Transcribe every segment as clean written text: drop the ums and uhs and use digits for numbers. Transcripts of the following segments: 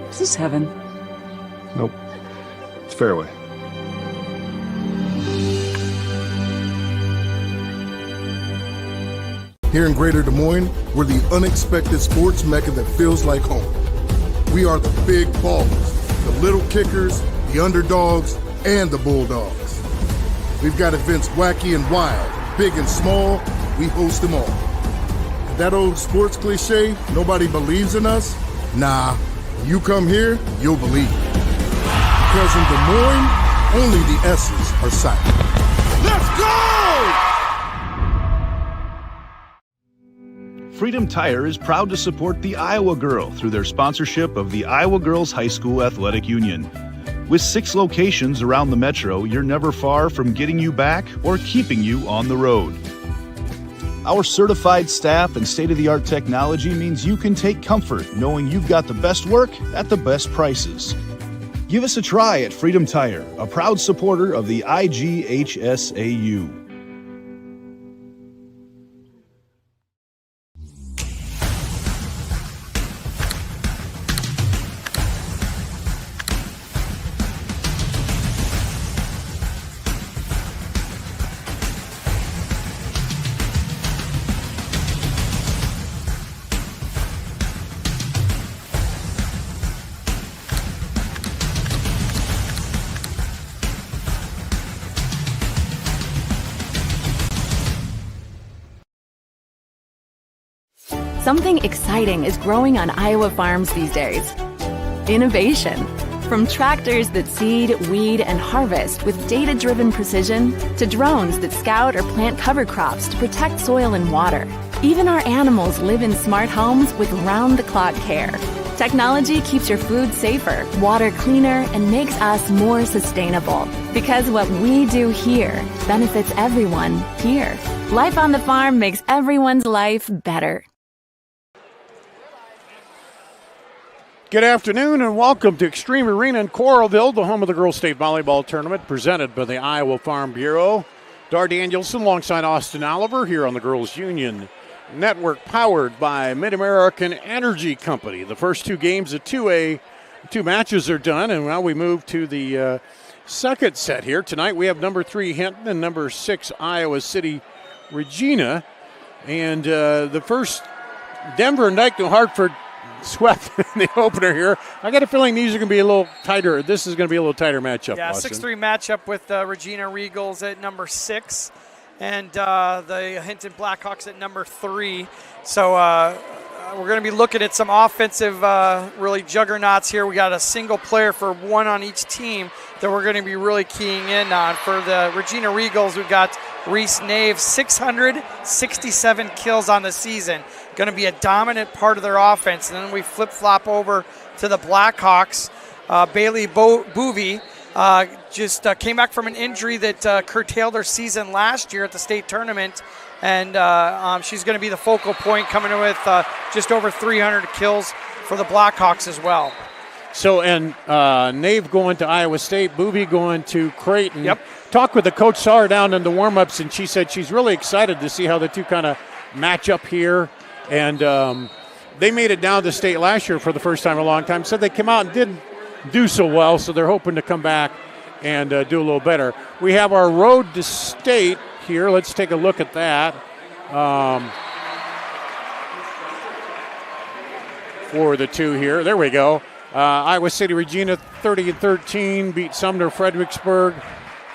Is this heaven? Nope. It's fairway. Here in Greater Des Moines, we're the unexpected sports mecca that feels like home. We are the big ballers, the little kickers, the underdogs, and the bulldogs. We've got events wacky and wild, big and small, we host them all. That old sports cliche, nobody believes in us? Nah, when you come here, you'll believe. Because in Des Moines, only the S's are silent. Let's go! Freedom Tire is proud to support the Iowa Girl through their sponsorship of the Iowa Girls High School Athletic Union. With 6 locations around the metro, you're never far from getting you back or keeping you on the road. Our certified staff and state-of-the-art technology means you can take comfort knowing you've got the best work at the best prices. Give us a try at Freedom Tire, a proud supporter of the IGHSAU. Something exciting is growing on Iowa farms these days. Innovation. From tractors that seed, weed, and harvest with data-driven precision to drones that scout or plant cover crops to protect soil and water. Even our animals live in smart homes with round-the-clock care. Technology keeps your food safer, water cleaner, and makes us more sustainable. Because what we do here benefits everyone here. Life on the farm makes everyone's life better. Good afternoon and welcome to Extreme Arena in Coralville, the home of the Girls State Volleyball Tournament presented by the Iowa Farm Bureau. Dar Danielson alongside Austin Oliver here on the Girls Union Network, powered by Mid-American Energy Company. The first 2 games of 2A, 2 matches are done, and now we move to the second set here. Tonight we have number 3 Hinton and number 6 Iowa City Regina. And the first Denver and Dyke New Hartford swept in the opener here. I got a feeling these are going to be a little tighter. This is going to be a little tighter matchup. Yeah, Austin. 6-3 matchup with Regina Regals at number 6 and the Hinton Blackhawks at number 3. So we're going to be looking at some offensive really juggernauts here. We got a single player for one on each team that we're going to be really keying in on. For the Regina Regals, we've got Reese Nave, 667 kills on the season. Going to be a dominant part of their offense. And then we flip-flop over to the Blackhawks. Bailey Boovy just came back from an injury that curtailed her season last year at the state tournament. And she's going to be the focal point, coming in with just over 300 kills for the Blackhawks as well. So, and Nave going to Iowa State, Boovy going to Creighton. Yep. Talked with the coach, saw her down in the warm-ups, and she said she's really excited to see how the two kind of match up here. And they made it down to state last year for the first time in a long time. Said they came out and didn't do so well, so they're hoping to come back and do a little better. We have our road to state here. Let's take a look at that. For the two here. There we go. Iowa City Regina 30-13 beat Sumner Fredericksburg.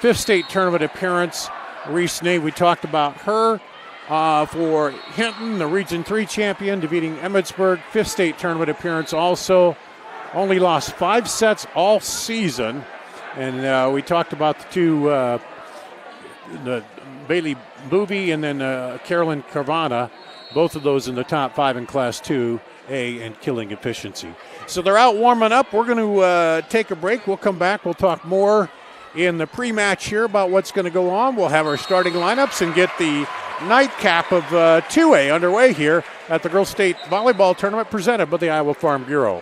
5th state tournament appearance. Reese Nave, we talked about her. For Hinton, the Region 3 champion, defeating Emmetsburg. 5th state tournament appearance also. Only lost 5 sets all season. And we talked about the two, the Bailey Boovy and then Carolyn Carvana. Both of those in the top 5 in Class 2A and killing efficiency. So they're out warming up. We're going to take a break. We'll come back. We'll talk more in the pre-match here about what's going to go on. We'll have our starting lineups and get the nightcap of 2A underway here at the Girls State Volleyball Tournament presented by the Iowa Farm Bureau.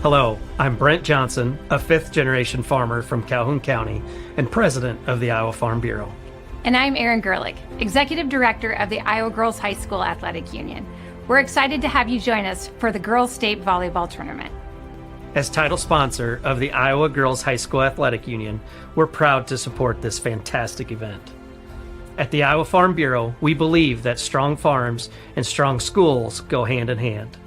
Hello, I'm Brent Johnson, a 5th-generation farmer from Calhoun County and president of the Iowa Farm Bureau. And I'm Erin Gerlich, Executive Director of the Iowa Girls High School Athletic Union. We're excited to have you join us for the Girls State Volleyball Tournament. As title sponsor of the Iowa Girls High School Athletic Union, we're proud to support this fantastic event. At the Iowa Farm Bureau, we believe that strong farms and strong schools go hand in hand.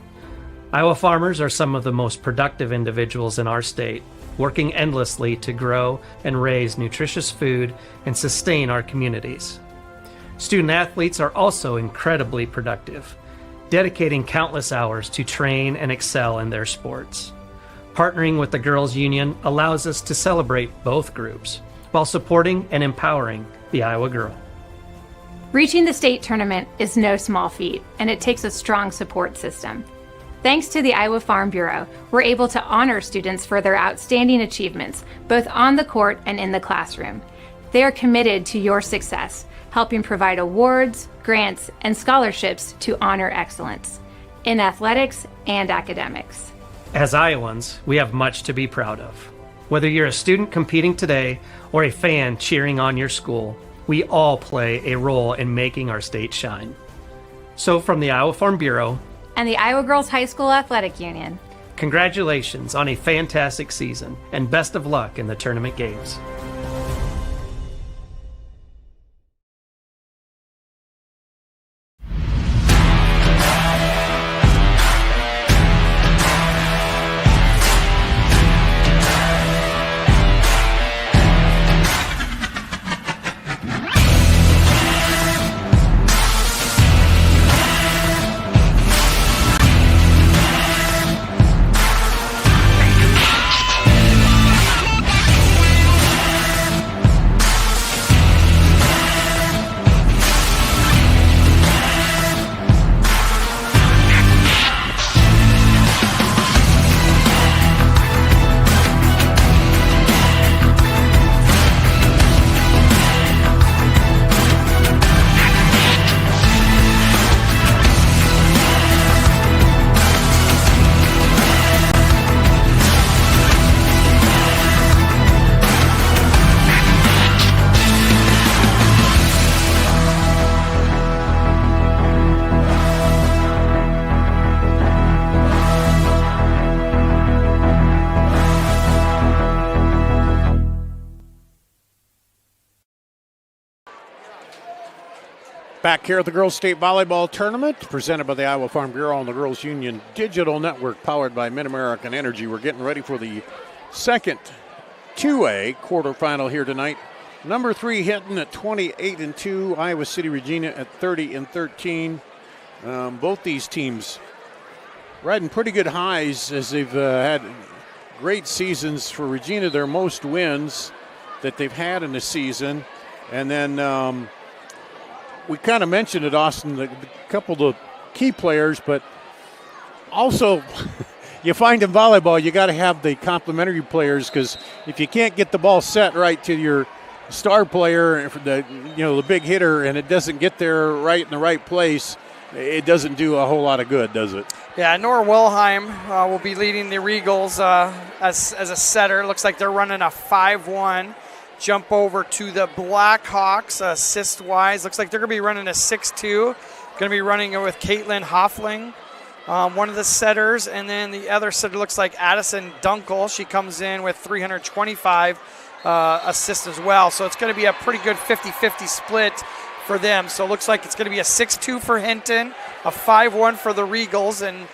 Iowa farmers are some of the most productive individuals in our state, working endlessly to grow and raise nutritious food and sustain our communities. Student athletes are also incredibly productive, dedicating countless hours to train and excel in their sports. Partnering with the Girls Union allows us to celebrate both groups while supporting and empowering the Iowa girl. Reaching the state tournament is no small feat, and it takes a strong support system. Thanks to the Iowa Farm Bureau, we're able to honor students for their outstanding achievements, both on the court and in the classroom. They are committed to your success, helping provide awards, grants, and scholarships to honor excellence in athletics and academics. As Iowans, we have much to be proud of. Whether you're a student competing today or a fan cheering on your school, we all play a role in making our state shine. So from the Iowa Farm Bureau And the Iowa Girls High School Athletic Union, congratulations on a fantastic season and best of luck in the tournament games. Back here at the Girls State Volleyball Tournament, presented by the Iowa Farm Bureau and the Girls Union Digital Network, powered by Mid-American Energy. We're getting ready for the second 2A quarterfinal here tonight. Number 3 Hinton at 28-2, Iowa City Regina at 30-13. Both these teams riding pretty good highs as they've had great seasons. For Regina, their most wins that they've had in the season. And then we kind of mentioned it, Austin, a couple of the key players, but also you find in volleyball you got to have the complementary players, because if you can't get the ball set right to your star player, the big hitter, and it doesn't get there right in the right place, it doesn't do a whole lot of good, does it? Yeah, Nora Wilhelm will be leading the Regals as a setter. Looks like they're running a 5-1. Jump over to the Blackhawks assist-wise. Looks like they're going to be running a 6-2. Going to be running it with Caitlin Hoffling, one of the setters. And then the other setter looks like Addison Dunkel. She comes in with 325 assists as well. So it's going to be a pretty good 50-50 split for them. So it looks like it's going to be a 6-2 for Hinton, a 5-1 for the Regals, and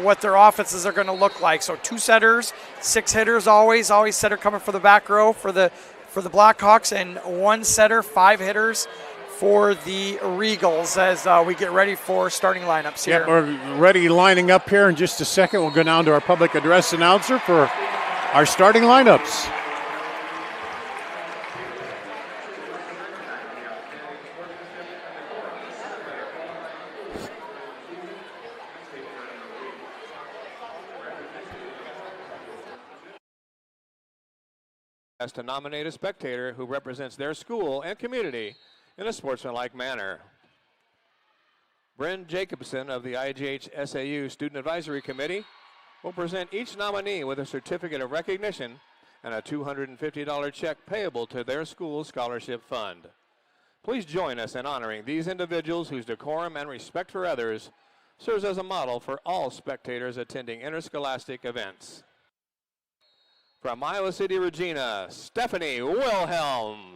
what their offenses are going to look like. So 2 setters, 6 hitters always setter coming for the back row for the Blackhawks, and 1 setter, 5 hitters for the Regals as we get ready for starting lineups here. Yeah, we're ready lining up here in just a second. We'll go down to our public address announcer for our starting lineups. To nominate a spectator who represents their school and community in a sportsmanlike manner. Bryn Jacobson of the IGHSAU Student Advisory Committee will present each nominee with a certificate of recognition and a $250 check payable to their school scholarship fund. Please join us in honoring these individuals whose decorum and respect for others serves as a model for all spectators attending interscholastic events. From Iowa City, Regina, Stephanie Wilhelm.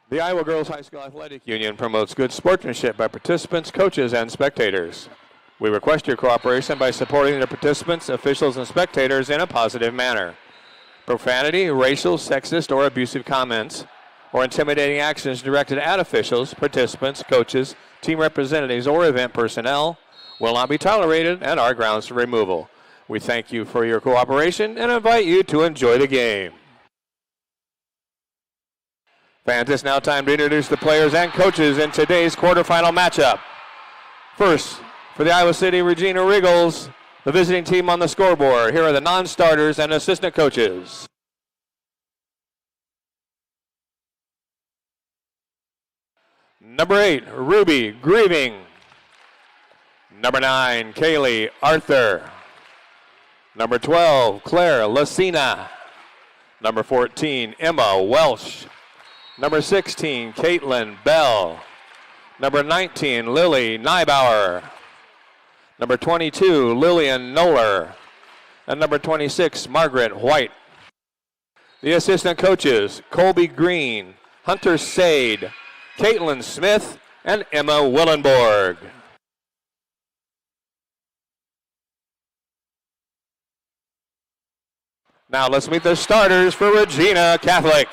The Iowa Girls High School Athletic Union promotes good sportsmanship by participants, coaches, and spectators. We request your cooperation by supporting the participants, officials, and spectators in a positive manner. Profanity, racial, sexist, or abusive comments, or intimidating actions directed at officials, participants, coaches, team representatives, or event personnel will not be tolerated and are grounds for removal. We thank you for your cooperation and invite you to enjoy the game. Fans, it's now time to introduce the players and coaches in today's quarterfinal matchup. First, for the Iowa City Regina Regals, the visiting team on the scoreboard. Here are the non-starters and assistant coaches. Number 8, Ruby Grieving. Number 9, Kaylee Arthur. Number 12, Claire Lucina. Number 14, Emma Welsh. Number 16, Caitlin Bell. Number 19, Lily Neibauer. Number 22, Lillian Noller. And number 26, Margaret White. The assistant coaches, Colby Green, Hunter Sade, Caitlin Smith, and Emma Willenborg. Now let's meet the starters for Regina Catholic.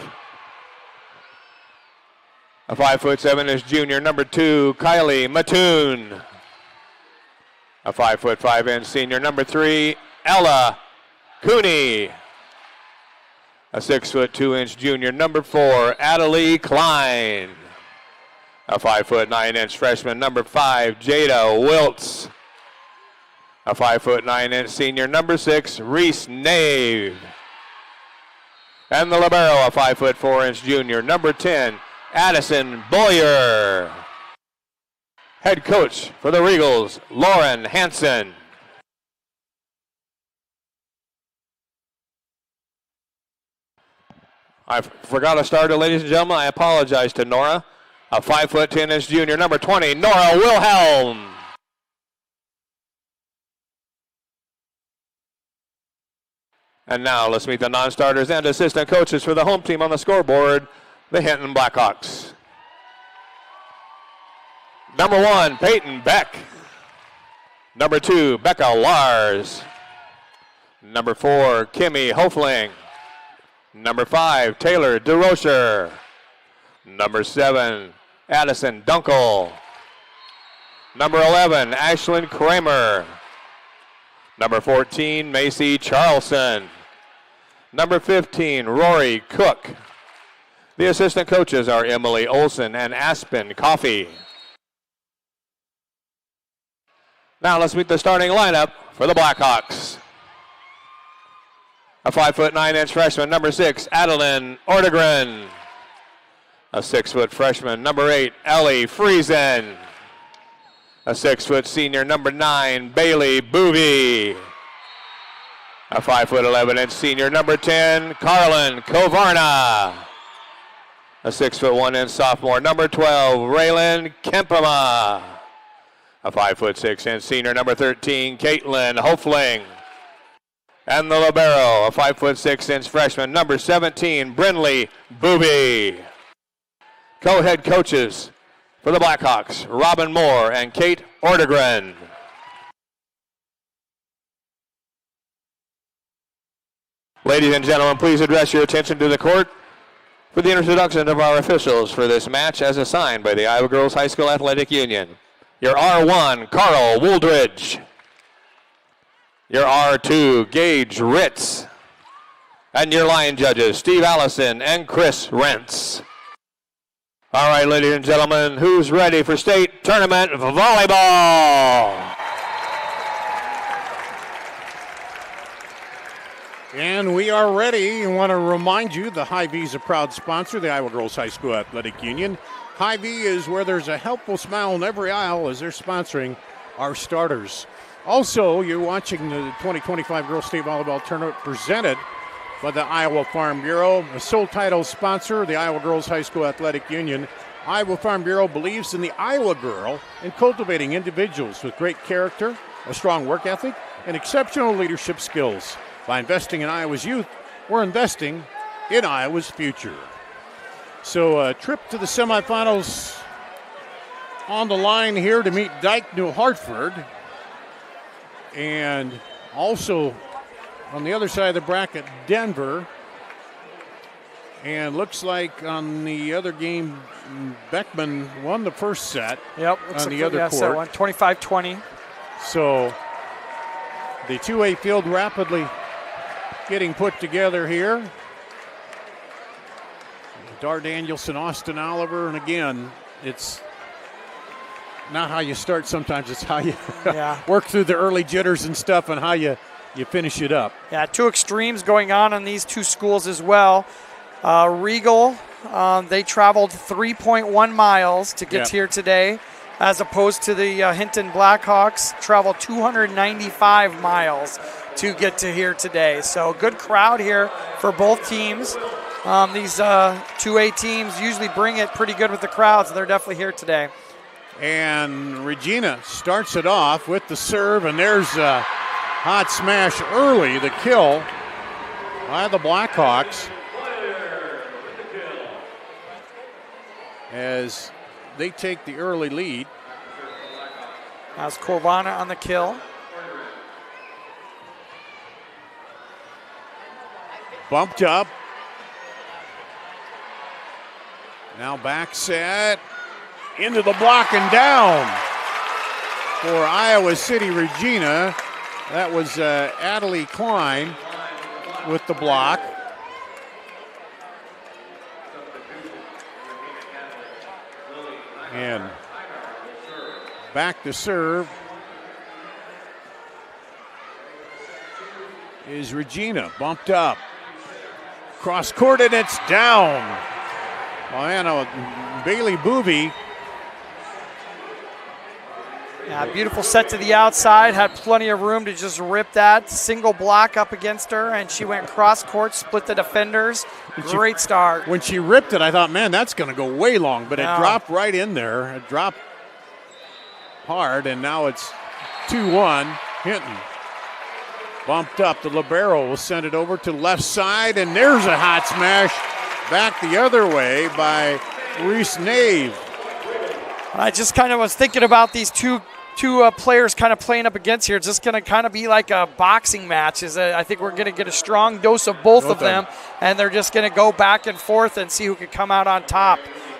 A 5'7" junior, number 2, Kylie Mattoon. A 5'5" senior, number 3, Ella Cooney. A 6'2" junior, number 4, Adelie Klein. A 5'9" freshman, number 5, Jada Wiltz. A 5'9" senior, number 6, Reese Nave. And the libero, a 5'4" junior, number 10, Addison Boyer. Head coach for the Regals, Lauren Hansen. I forgot a starter, ladies and gentlemen. I apologize to Nora. A 5'10" junior, number 20, Nora Wilhelm. And now let's meet the non-starters and assistant coaches for the home team on the scoreboard, the Hinton Blackhawks. Number 1, Peyton Beck. Number 2, Becca Lars. Number 4, Kimmy Hofling. Number 5, Taylor DeRocher. Number 7, Addison Dunkel. Number 11, Ashlyn Kramer. Number 14, Macy Charlson. Number 15, Rory Cook. The assistant coaches are Emily Olson and Aspen Coffey. Now let's meet the starting lineup for the Blackhawks. A 5'9" freshman, number 6, Adeline Ortegren. A 6' freshman, number 8, Ellie Friesen. A 6' senior, number 9, Bailey Boovy. A 5'11" senior, number 10, Carlin Kovarna. A 6'1" sophomore, number 12, Raylan Kempema. A 5'6" senior, number 13, Caitlin Hofling. And the libero, a 5'6" freshman, number 17, Brinley Booby. Co-head coaches for the Blackhawks, Robin Moore and Kate Ortegren. Ladies and gentlemen, please address your attention to the court for the introduction of our officials for this match as assigned by the Iowa Girls High School Athletic Union. Your R1, Carl Wooldridge. Your R2, Gage Ritz. And your line judges, Steve Allison and Chris Rentz. All right, ladies and gentlemen, who's ready for state tournament volleyball? And we are ready. I want to remind you, the Hy-Vee is a proud sponsor of the Iowa Girls High School Athletic Union. Hy-Vee is where there's a helpful smile in every aisle as they're sponsoring our starters. Also, you're watching the 2025 Girls State Volleyball Tournament presented by the Iowa Farm Bureau, a sole title sponsor of the Iowa Girls High School Athletic Union. Iowa Farm Bureau believes in the Iowa girl and cultivating individuals with great character, a strong work ethic, and exceptional leadership skills. By investing in Iowa's youth, we're investing in Iowa's future. So a trip to the semifinals on the line here to meet Dyke New Hartford. And also on the other side of the bracket, Denver. And looks like on the other game, Beckman won the first set. Yep. On the other court. Set one, 25-20. So the 2A field rapidly getting put together here. Dar Danielson, Austin Oliver, and again, it's not how you start sometimes, it's how you work through the early jitters and stuff and how you finish it up. Yeah, two extremes going on in these two schools as well. Regal, they traveled 3.1 miles to get here today, as opposed to the Hinton Blackhawks traveled 295 miles to get to here today. So good crowd here for both teams. These 2A teams usually bring it pretty good with the crowds, and they're definitely here today. And Regina starts it off with the serve, and there's a hot smash early, the kill by the Blackhawks, as they take the early lead. As Corvana on the kill. Bumped up. Now back set. Into the block and down for Iowa City Regina. That was Adelie Klein with the block. And back to serve is Regina, bumped up. Cross court, and it's down. Bailey Boovy. Yeah, beautiful set to the outside, had plenty of room to just rip that. Single block up against her, and she went cross court, split the defenders. Great start. When she ripped it, I thought, man, that's going to go way long, but it dropped right in there. It dropped hard, and now it's 2-1. Hinton bumped up. The libero will send it over to left side, and there's a hot smash back the other way by Reese Nave. I just kind of was thinking about these two players kind of playing up against here. It's just going to kind of be like a boxing match. I think we're going to get a strong dose of both of them, and they're just going to go back and forth and see who can come out on top.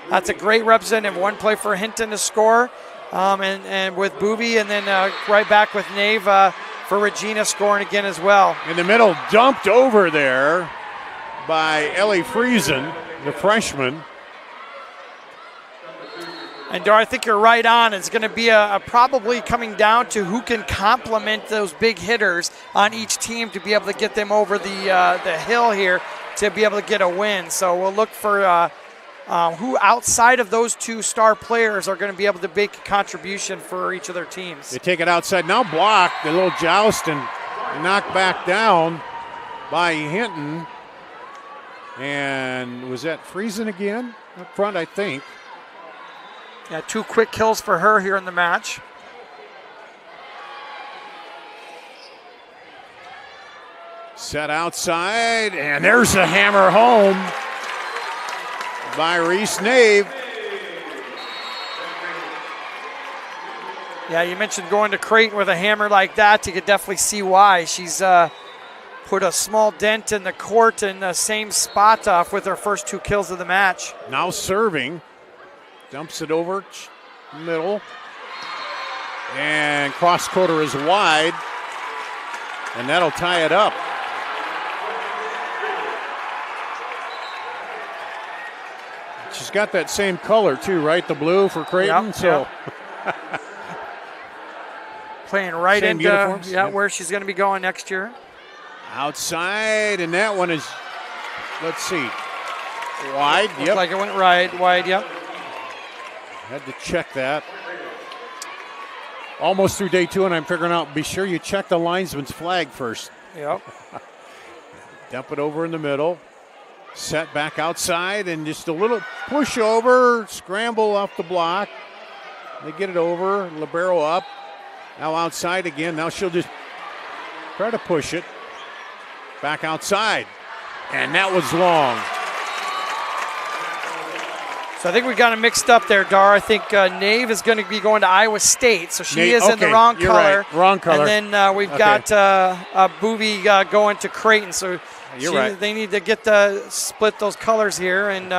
That's a great representative. One play for Hinton to score, and with Boovy, and then right back with Nave for Regina scoring again as well. In the middle, dumped over there by Ellie Friesen, the freshman. And Dar, I think you're right on. It's going to be a probably coming down to who can complement those big hitters on each team to be able to get them over the hill here to be able to get a win. So we'll look for who outside of those two star players are going to be able to make a contribution for each of their teams. They take it outside. Now blocked, a little joust and knocked back down by Hinton. And was that Friesen again up front, I think? Yeah, two quick kills for her here in the match. Set outside, and there's a hammer home by Reese Nave. Yeah, you mentioned going to Creighton with a hammer like that. You could definitely see why. She's put a small dent in the court in the same spot off with her first two kills of the match. Now serving. Dumps it over middle. And cross quarter is wide. And that'll tie it up. She's got that same color too, right? The blue for Creighton. Yep. Playing right same into uniforms. where she's going to be going next year. Outside, and that one is, let's see, wide. Looks like it went wide, yep. Had to check that. Almost through day 2, and I'm figuring out, be sure you check the linesman's flag first. Yep. Dump it over in the middle. Set back outside, and just a little push over, scramble off the block. They get it over, libero up. Now outside again. Now she'll just try to push it. Back outside. And that was long. So I think we got it mixed up there, Dar. I think Nave is going to be going to Iowa State, so she is in the wrong color. Right. Wrong color. And then we've got Booby going to Creighton. So they need to split those colors here and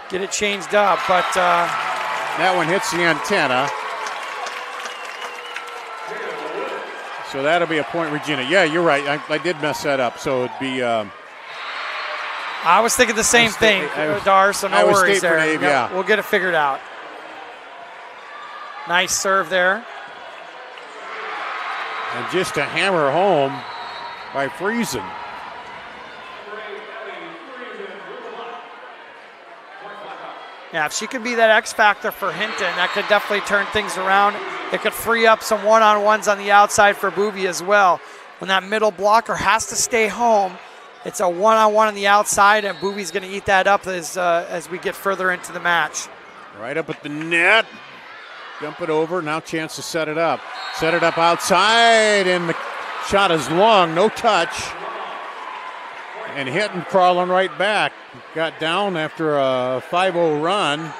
get it changed up. But that one hits the antenna. So that'll be a point, Regina. Yeah, you're right. I did mess that up. So it'd be. I was thinking the same thing, Dar, so no worries there. Nave, yeah. We'll get it figured out. Nice serve there. And just to hammer home by Friesen. Yeah, if she could be that X factor for Hinton, that could definitely turn things around. It could free up some one-on-ones on the outside for Booby as well. When that middle blocker has to stay home, it's a one-on-one on the outside, and Booby's going to eat that up as we get further into the match. Right up at the net. Dump it over. Now chance to set it up. Set it up outside, and the shot is long. No touch. And Hinton crawling right back. Got down after a 5-0 run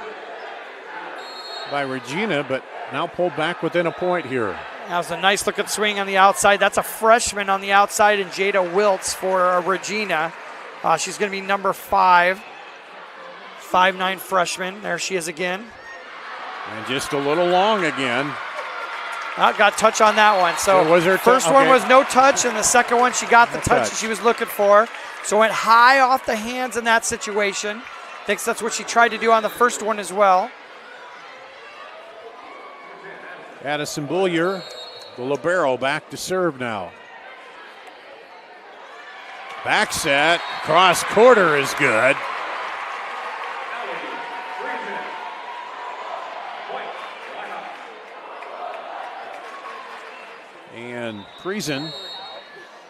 by Regina, but now pulled back within a point here. That was a nice looking swing on the outside. That's a freshman on the outside, and Jada Wiltz for Regina. She's going to be number 5. 5'9" freshman. There she is again. And just a little long again. Got touch on that one. So was her first one was no touch, and the second one she got the touch that she was looking for. So went high off the hands in that situation. Thinks that's what she tried to do on the first one as well. Addison Bullier, the libero, back to serve now. Back set, cross quarter is good. And Friesen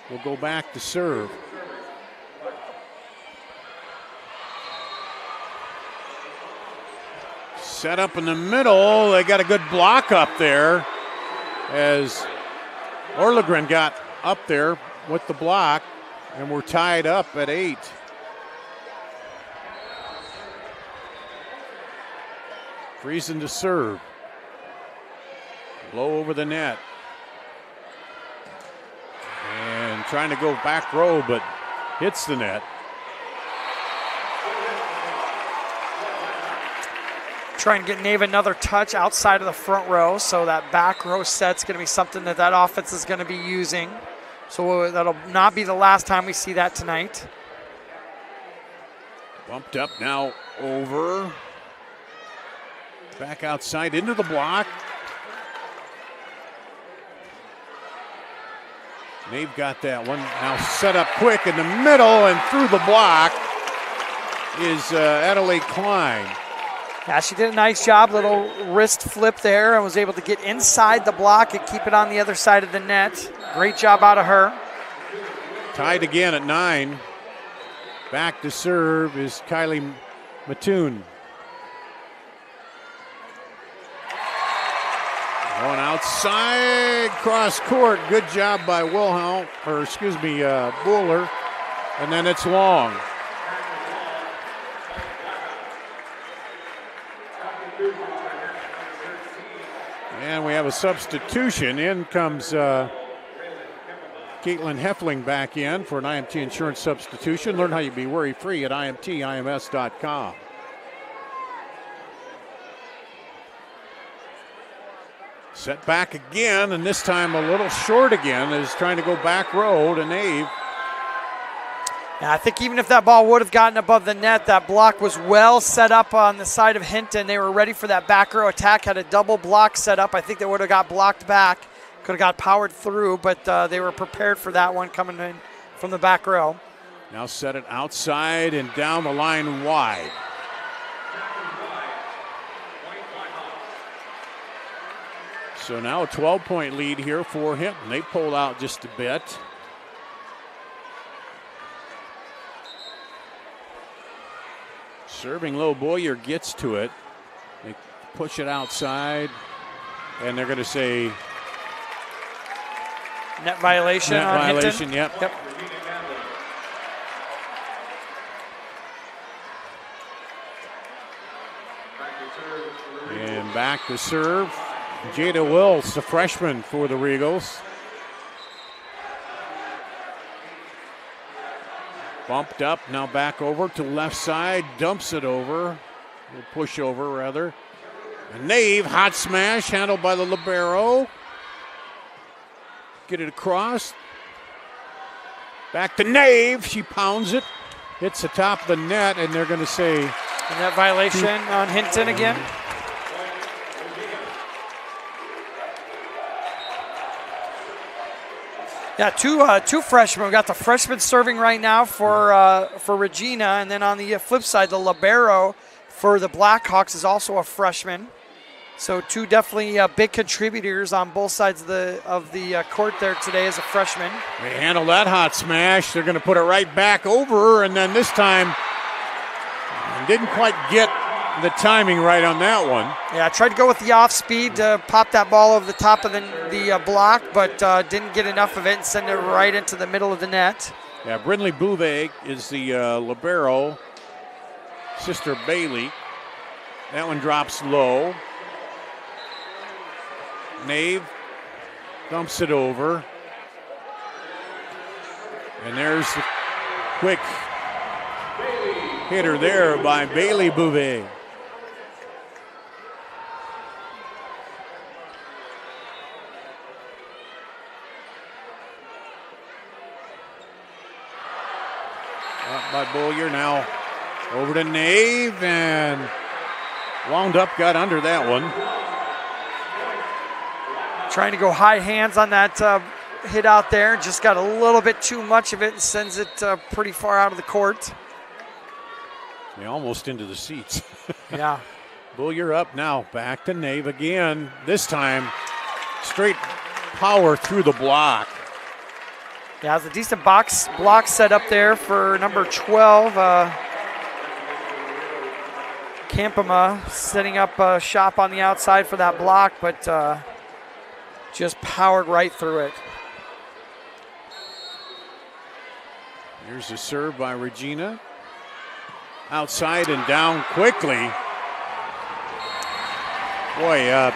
will go back to serve. Set up in the middle. They got a good block up there as Orlegren got up there with the block, and we're tied up at 8. Friesen to serve. Low over the net. And trying to go back row, but hits the net. Try and get Nave another touch outside of the front row, so that back row set's going to be something that offense is going to be using. So that'll not be the last time we see that tonight. Bumped up now over. Back outside into the block. Nave got that one. Now set up quick in the middle, and through the block is Adelaide Klein. Yeah, she did a nice job, little wrist flip there, and was able to get inside the block and keep it on the other side of the net. Great job out of her. Tied again at 9. Back to serve is Kylie Mattoon. Going outside, cross court. Good job by Buller. And then it's long. And we have a substitution. In comes Caitlin Heffling back in for an IMT insurance substitution. Learn how you be worry-free at IMTIMS.com. Set back again, and this time a little short again, is trying to go back row to Nave. Yeah, I think even if that ball would have gotten above the net, that block was well set up on the side of Hinton. They were ready for that back row attack, had a double block set up. I think they would have got blocked back, could have got powered through, but they were prepared for that one coming in from the back row. Now set it outside and down the line wide. So now a 12-point lead here for Hinton. They pulled out just a bit. Serving low, Boyer gets to it. They push it outside, and they're going to say net violation net on violation, Hinton. Yep. And back to serve. Jada Wills, the freshman for the Regals. Bumped up, now back over to left side, dumps it over. Push over, rather. And Nave, hot smash, handled by the libero. Get it across. Back to Nave, she pounds it. Hits the top of the net, and they're going to say... And that violation on Hinton again. Yeah, two freshmen. We got the freshman serving right now for Regina, and then on the flip side, the libero for the Blackhawks is also a freshman. So two definitely big contributors on both sides of the court there today as a freshman. They handle that hot smash. They're going to put it right back over, and then this time didn't quite get the timing right on that one. Yeah, I tried to go with the off speed to pop that ball over the top of the block, but didn't get enough of it and send it right into the middle of the net. Yeah, Brindley Bouvet is the libero. Sister Bailey. That one drops low. Nave dumps it over. And there's the quick hitter there by Bailey Bouvet. Up by Boyer, now over to Nave, and wound up, got under that one. Trying to go high hands on that hit out there. Just got a little bit too much of it and sends it pretty far out of the court. Yeah, almost into the seats. Yeah. Boyer up now, back to Nave again. This time, straight power through the block. Yeah, it's a decent block set up there for number 12. Campama setting up a shop on the outside for that block, but just powered right through it. Here's a serve by Regina. Outside and down quickly. Boy,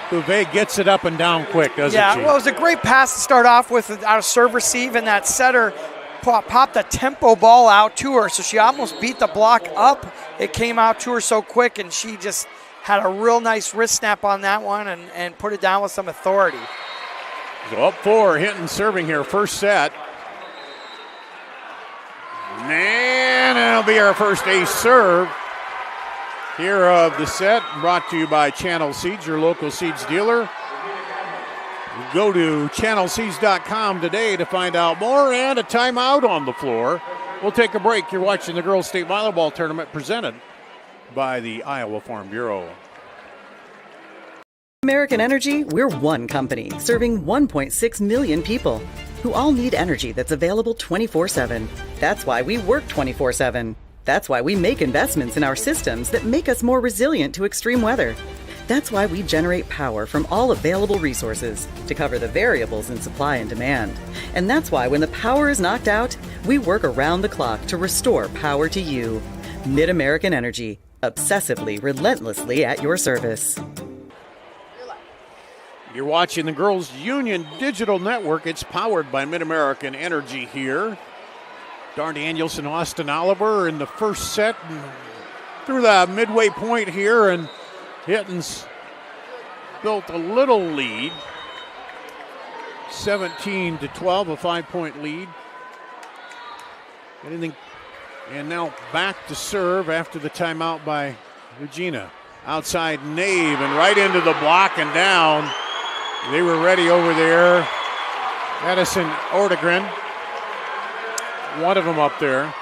Bouvet gets it up and down quick, doesn't she? Yeah, well, it was a great pass to start off with out of serve receive, and that setter popped a tempo ball out to her, so she almost beat the block up. It came out to her so quick, and she just had a real nice wrist snap on that one and put it down with some authority. So up 4, Hinton serving here, first set. And that'll be our first ace serve here of the set, brought to you by Channel Seeds, your local seeds dealer. Go to channelseeds.com today to find out more, and a timeout on the floor. We'll take a break. You're watching the Girls State Volleyball Tournament presented by the Iowa Farm Bureau. American Energy, we're one company serving 1.6 million people who all need energy that's available 24/7. That's why we work 24/7. That's why we make investments in our systems that make us more resilient to extreme weather. That's why we generate power from all available resources to cover the variables in supply and demand. And that's why when the power is knocked out, we work around the clock to restore power to you. Mid-American Energy, obsessively, relentlessly at your service. You're watching the Girls Union Digital Network. It's powered by Mid-American Energy here. Dar Danielson, Austin Oliver in the first set through the midway point here, and Hinton's built a little lead, 17-12, a 5-point lead. And now back to serve after the timeout by Regina. Outside Nave and right into the block and down. They were ready over there. Edison Ortegren. one of them up there.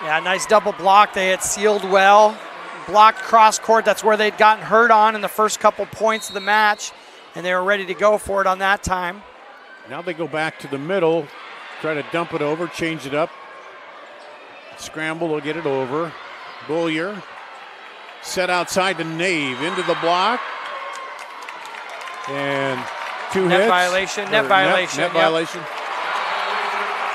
Yeah, nice double block. They had sealed well. Blocked cross court. That's where they'd gotten hurt on in the first couple points of the match, and they were ready to go for it on that time. Now they go back to the middle, try to dump it over, change it up. Scramble, they'll get it over. Bullier set outside to Nave, into the block. And two net hits. Violation, net violation. Net violation.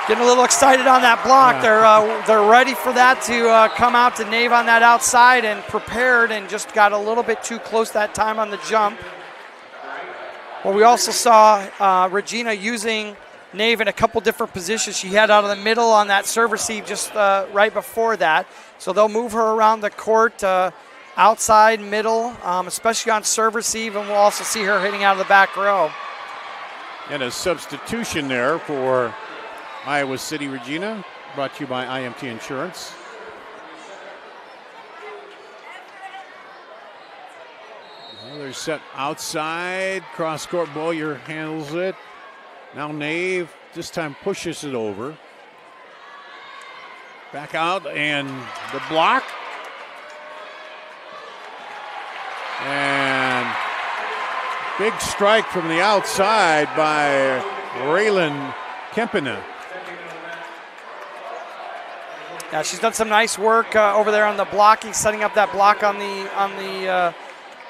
Getting a little excited on that block. They're ready for that to come out to Nave on that outside and prepared, and just got a little bit too close that time on the jump. Well, we also saw Regina using Nave in a couple different positions. She had out of the middle on that serve receive just right before that. So they'll move her around the court, outside, middle, especially on serve receive, and we'll also see her hitting out of the back row. And a substitution there for Iowa City Regina, brought to you by IMT Insurance. Well, they're set outside, cross court. Bullier handles it. Now Nave this time pushes it over. Back out, and the block. And big strike from the outside by Raylan Kempina. Yeah, she's done some nice work over there on the blocking, setting up that block on the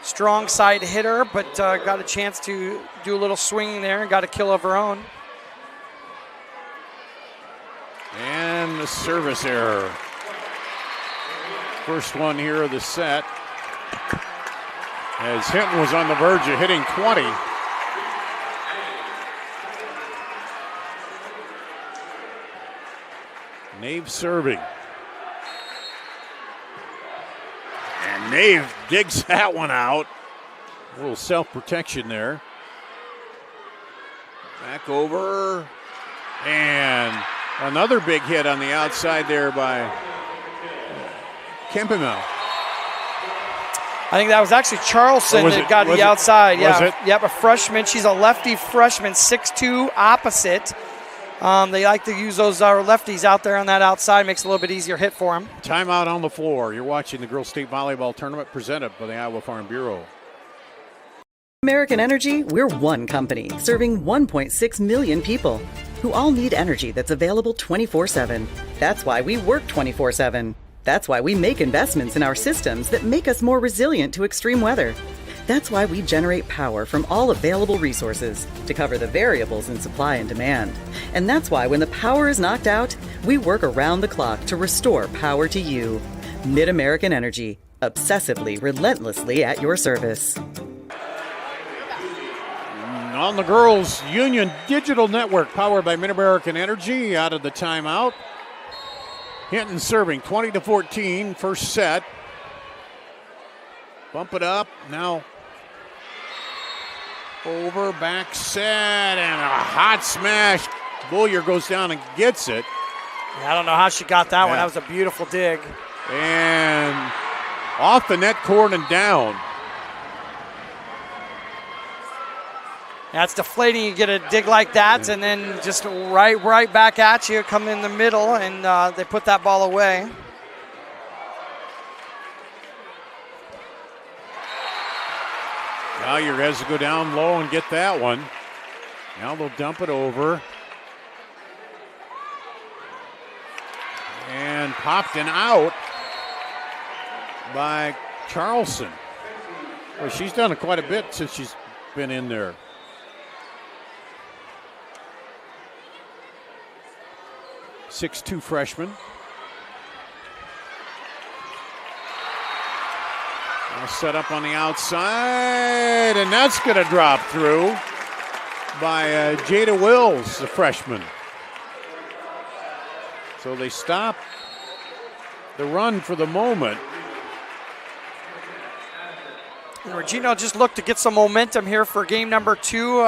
strong side hitter, but got a chance to do a little swinging there and got a kill of her own. And the service error. First one here of the set. As Hinton was on the verge of hitting 20. Nave serving. And Nave digs that one out. A little self-protection there. Back over. And another big hit on the outside there by Kempina. I think that was actually Charleston that got to the outside. Was it? Yep, a freshman. She's a lefty freshman, 6'2", opposite. They like to use those lefties out there on that outside. Makes it a little bit easier hit for them. Timeout on the floor. You're watching the Girls State Volleyball Tournament presented by the Iowa Farm Bureau. American Energy, we're one company serving 1.6 million people who all need energy that's available 24/7. That's why we work 24/7. That's why we make investments in our systems that make us more resilient to extreme weather. That's why we generate power from all available resources to cover the variables in supply and demand. And that's why when the power is knocked out, we work around the clock to restore power to you. Mid-American Energy, obsessively, relentlessly at your service. On the Girls Union Digital Network, powered by Mid-American Energy, out of the timeout. Hinton serving 20-14, first set. Bump it up, now over, back set, and a hot smash. Bullier goes down and gets it. Yeah, I don't know how she got that one. That was a beautiful dig. And off the net cord and down. That's deflating. You get a dig like that, and then just right back at you, come in the middle, and they put that ball away. Collier has to go down low and get that one. Now they'll dump it over. And popped and out by Charleston. Well, she's done it quite a bit since she's been in there. .62 freshman. Now set up on the outside, and that's going to drop through by Jada Wills, the freshman. So they stop the run for the moment. And Regina just looked to get some momentum here for game number 2,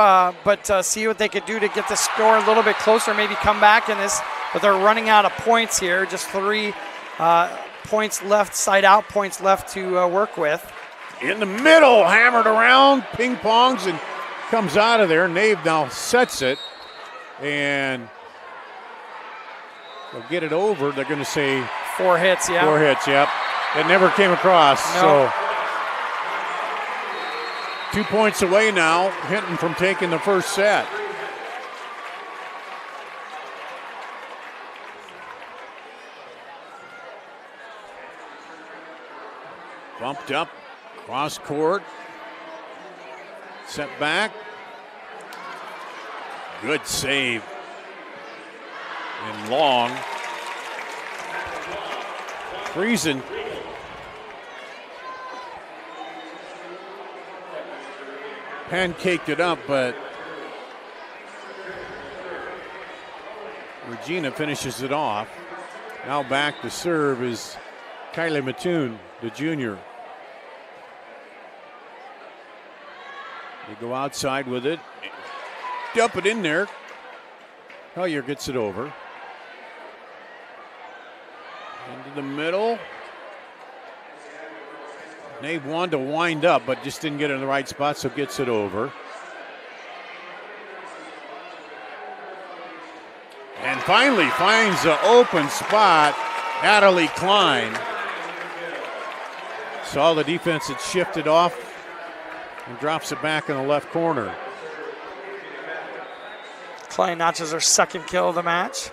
but see what they could do to get the score a little bit closer, maybe come back in this. But they're running out of points here, just 3 points left, side out points left to work with. In the middle, hammered around, ping pongs, and comes out of there. Nave now sets it, and They'll get it over. They're going to say 4 hits, yeah. 4 hits, yep. It never came across, No. so 2 points away now, Hinton from taking the first set. Bumped up, cross court, set back. Good save. And long. Friesen pancaked it up, but Regina finishes it off. Now back to serve is Kylie Mattoon, the junior. They go outside with it. Dump it in there. Collier gets it over. Into the middle. Nave wanted to wind up, but just didn't get it in the right spot, so gets it over. And finally finds the open spot. Natalie Klein. Saw the defense had shifted off and drops it back in the left corner. Klein notches her second kill of the match.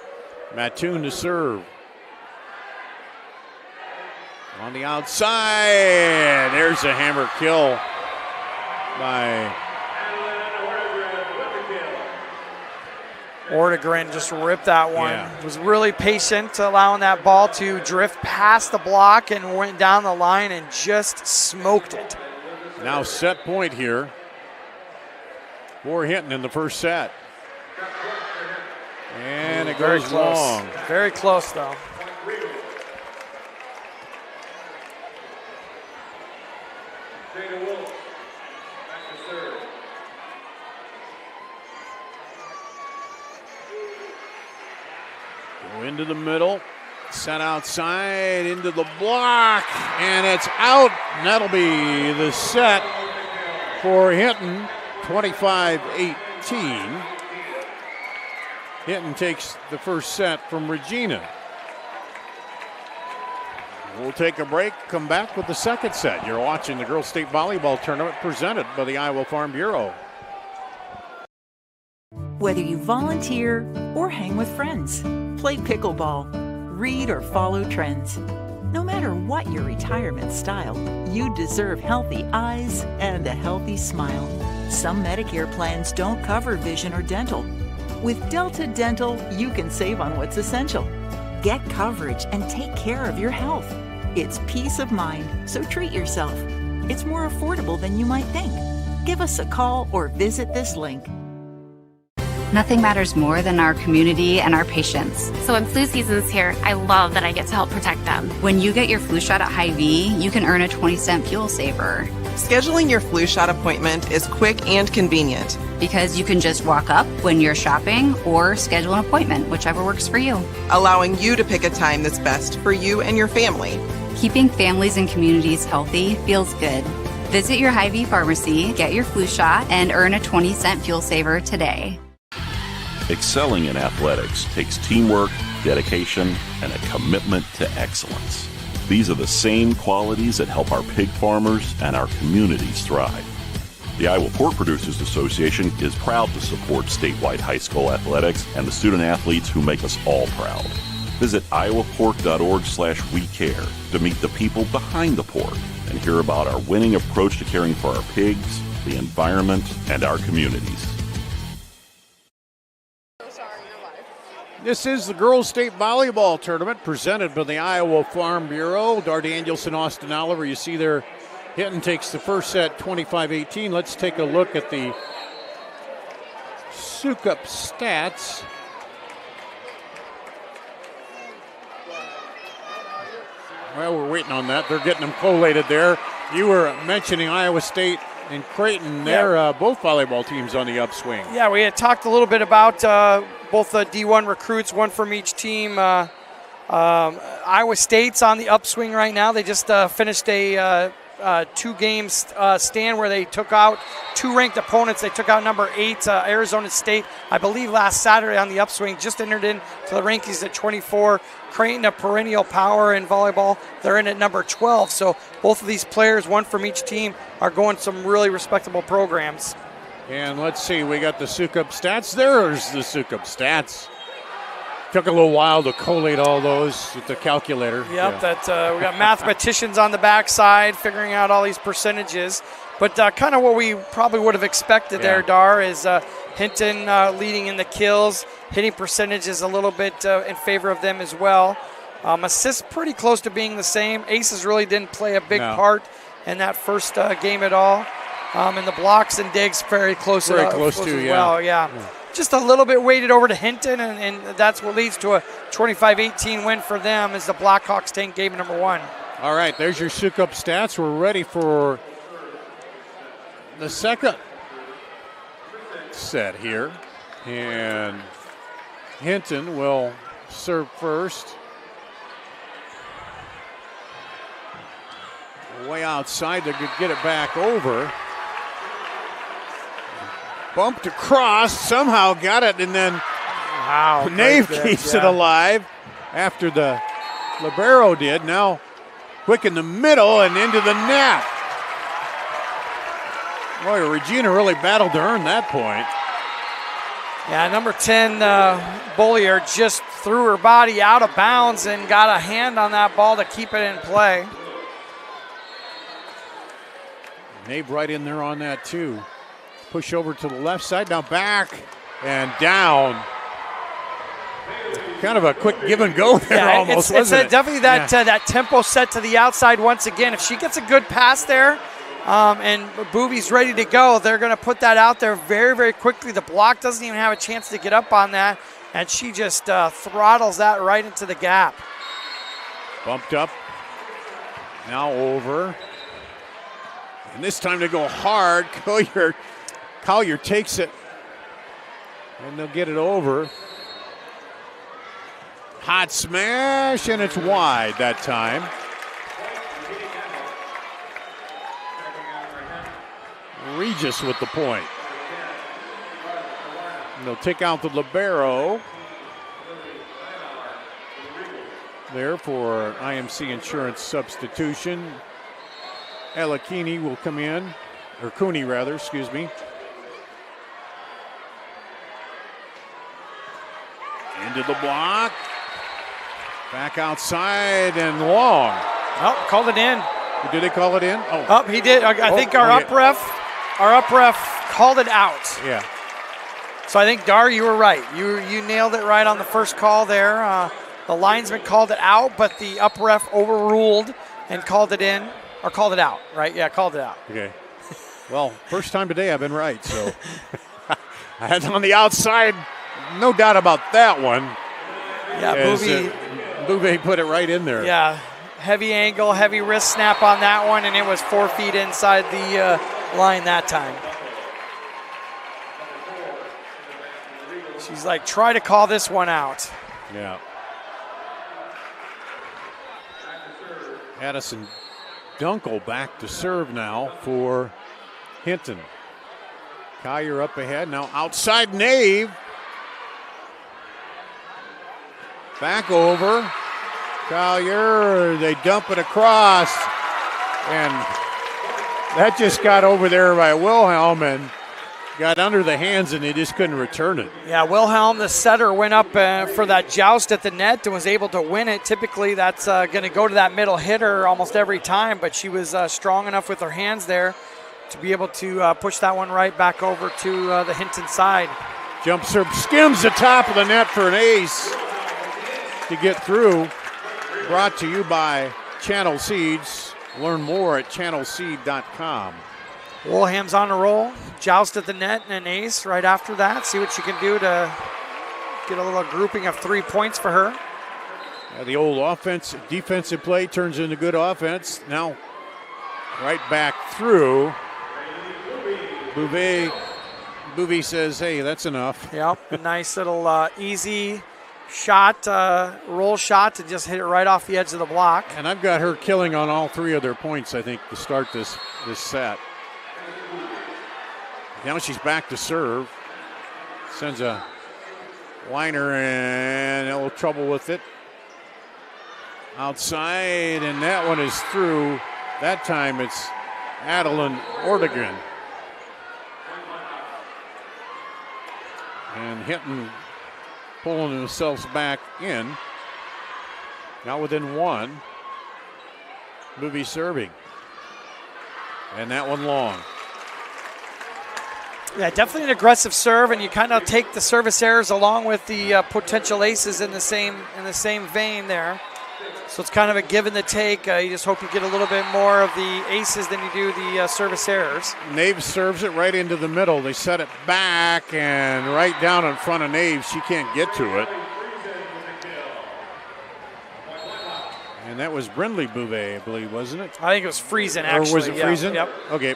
Mattoon to serve. On the outside, there's a hammer kill by Ordegren. Just ripped that one. Yeah. Was really patient, allowing that ball to drift past the block and went down the line and just smoked it. Now set point here for Hinton in the first set. And it goes long. Very close, though. Go into the middle, set outside, into the block, and it's out. And that'll be the set for Hinton, 25-18. Hinton takes the first set from Regina. We'll take a break, come back with the second set. You're watching the Girls State Volleyball Tournament presented by the Iowa Farm Bureau. Whether you volunteer or hang with friends, play pickleball, read or follow trends. No matter what your retirement style, you deserve healthy eyes and a healthy smile. Some Medicare plans don't cover vision or dental. With Delta Dental, you can save on what's essential. Get coverage and take care of your health. It's peace of mind, so treat yourself. It's more affordable than you might think. Give us a call or visit this link. Nothing matters more than our community and our patients. So when flu season's here, I love that I get to help protect them. When you get your flu shot at Hy-Vee, you can earn a 20-cent fuel saver. Scheduling your flu shot appointment is quick and convenient. Because you can just walk up when you're shopping or schedule an appointment, whichever works for you. Allowing you to pick a time that's best for you and your family. Keeping families and communities healthy feels good. Visit your Hy-Vee pharmacy, get your flu shot, and earn a 20-cent fuel saver today. Excelling in athletics takes teamwork, dedication, and a commitment to excellence. These are the same qualities that help our pig farmers and our communities thrive. The Iowa Pork Producers Association is proud to support statewide high school athletics and the student athletes who make us all proud. Visit iowapork.org/wecare to meet the people behind the pork and hear about our winning approach to caring for our pigs, the environment, and our communities. This is the Girls State Volleyball Tournament presented by the Iowa Farm Bureau. Dar Danielson, Austin Oliver, you see there, Hinton takes the first set 25-18. Let's take a look at the Sukup stats. Well, we're waiting on that. They're getting them collated there. You were mentioning Iowa State and Creighton. They're both volleyball teams on the upswing. Yeah, we had talked a little bit about both the D1 recruits, one from each team. Iowa State's on the upswing right now. They just finished a 2-game stand where they took out 2 ranked opponents. They took out number 8, Arizona State, I believe last Saturday on the upswing, just entered into the rankings at 24. Creighton, a perennial power in volleyball, they're in at number 12. So both of these players, one from each team, are going some really respectable programs. And let's see, we got the Sukup stats. There's the Sukup stats. Took a little while to collate all those with the calculator. Yep, yeah. we got mathematicians on the backside figuring out all these percentages. But kind of what we probably would have expected there, Dar, is Hinton leading in the kills. Hitting percentage is a little bit in favor of them as well. Assists pretty close to being the same. Aces really didn't play a big part in that first game at all. And the blocks and digs very close to as well. Yeah. Just a little bit weighted over to Hinton, and that's what leads to a 25-18 win for them as the Blackhawks take game number 1. All right, there's your Sukup stats. We're ready for the second set here. And Hinton will serve first. Way outside to get it back over. Bumped across, somehow got it, and then Nave keeps it alive after the libero did. Now quick in the middle and into the net. Boy, Regina really battled to earn that point. Yeah, number 10, Bollier just threw her body out of bounds and got a hand on that ball to keep it in play. Nave right in there on that too. Push over to the left side, now back and down. Kind of a quick give and go there almost, wasn't it? Definitely that tempo set to the outside once again. If she gets a good pass there and Booby's ready to go, they're going to put that out there very, very quickly. The block doesn't even have a chance to get up on that, and she just throttles that right into the gap. Bumped up, now over. And this time to go hard. Collier takes it, and they'll get it over. Hot smash, and it's wide that time. Regis with the point. And they'll take out the libero. There for IMC insurance substitution. Alakini will come in, or Cooney rather, excuse me. Into the block. Back outside and long. Oh, called it in. Did they call it in? Oh, he did. I think our up ref called it out. Yeah. So I think, Dar, you were right. You nailed it right on the first call there. The linesman called it out, but the up ref overruled and called it in, or called it out, right? Yeah, called it out. Okay. Well, first time today I've been right, so I had on the outside, no doubt about that one. Yeah, Bouvet put it right in there. Yeah, heavy angle, heavy wrist snap on that one, and it was 4 feet inside the line that time. She's like, try to call this one out. Yeah. Addison Dunkel back to serve now for Hinton. Collier up ahead, now outside Nave. Back over. Collier, they dump it across. And that just got over there by Wilhelm and got under the hands, and they just couldn't return it. Yeah, Wilhelm, the setter, went up for that joust at the net and was able to win it. Typically, that's going to go to that middle hitter almost every time, but she was strong enough with her hands there to be able to push that one right back over to the Hinton side. Jump serve, skims the top of the net for an ace to get through. Brought to you by Channel Seeds. Learn more at channelseed.com. Wilhelm's on a roll. Joust at the net and an ace right after that. See what she can do to get a little grouping of 3 points for her. Yeah, the old defensive play turns into good offense. Now right back through. Bouvet says, hey, that's enough. Yep, a nice little easy shot, roll shot to just hit it right off the edge of the block. And I've got her killing on all 3 of their points, I think, to start this set. Now she's back to serve. Sends a liner and a little trouble with it. Outside, and that one is through. That time it's Adeline Ortegren. And Hinton pulling themselves back in. Now within 1. Booby serving. And that one long. Yeah, definitely an aggressive serve, and you kind of take the service errors along with the potential aces in the same vein there. So it's kind of a give and the take. You just hope you get a little bit more of the aces than you do the service errors. Nave serves it right into the middle. They set it back and right down in front of Nave. She can't get to it. And that was Brindley Bouvet, I believe, wasn't it? I think it was Friesen, actually. Or was it Friesen? Yep. Okay.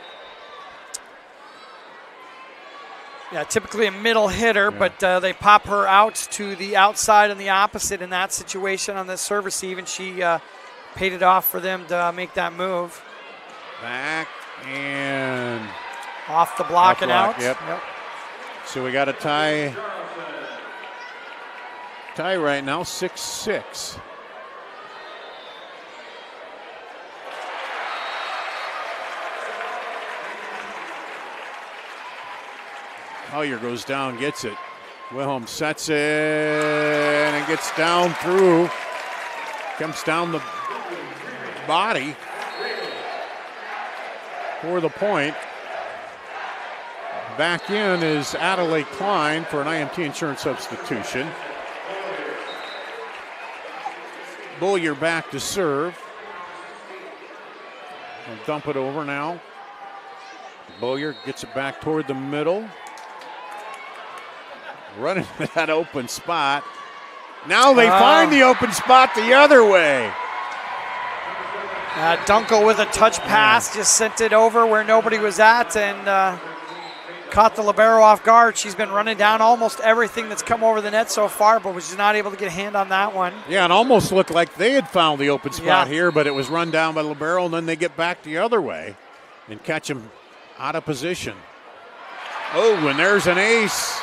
Yeah, typically a middle hitter, but they pop her out to the outside and the opposite in that situation on the serve receive, and she paid it off for them to make that move. Back and off the block and out. Yep. So we got a tie right now, 6-6. Collier goes down, gets it. Wilhelm sets it and it gets down through. Comes down the body for the point. Back in is Adelaide Klein for an IMT insurance substitution. Bullier back to serve. I'll dump it over now. Bullier gets it back toward the middle. Running to that open spot. Now they find the open spot the other way. Dunkel with a touch pass, just sent it over where nobody was at and caught the libero off guard. She's been running down almost everything that's come over the net so far, but was just not able to get a hand on that one. Yeah, it almost looked like they had found the open spot here, but it was run down by libero, and then they get back the other way and catch him out of position. Oh, and there's an ace.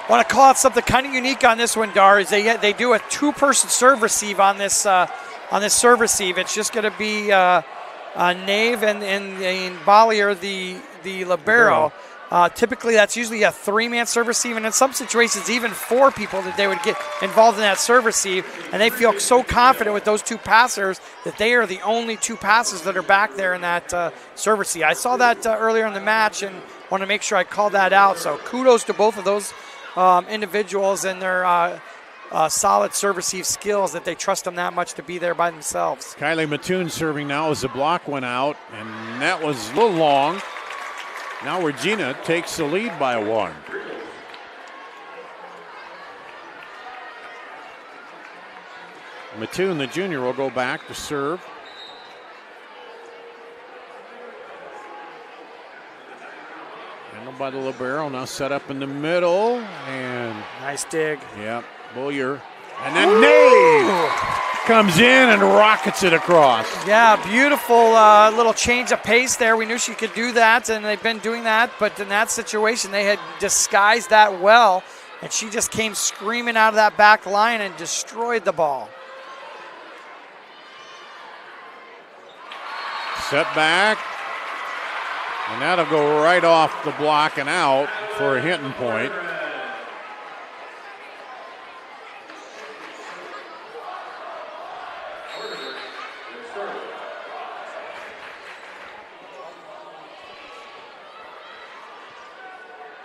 I want to call out something kind of unique on this one, Dar, is they do a 2-person serve receive on this serve receive. It's just going to be Nave and Bollier, the libero. Typically, that's usually a 3-man serve receive, and in some situations, even 4 people that they would get involved in that serve receive, and they feel so confident with those 2 passers that they are the only 2 passers that are back there in that serve receive. I saw that earlier in the match and want to make sure I called that out, so kudos to both of those individuals and their solid serve receive skills that they trust them that much to be there by themselves. Kylie Mattoon serving now as the block went out, and that was a little long. Now Regina takes the lead by 1. Mattoon, the junior, will go back to serve. Handled by the libero, now set up in the middle, and nice dig. Yep, Bullier. And then Nave comes in and rockets it across. Yeah, beautiful little change of pace there. We knew she could do that, and they've been doing that, but in that situation, they had disguised that well, and she just came screaming out of that back line and destroyed the ball. Set back, and that'll go right off the block and out for a Hinton point.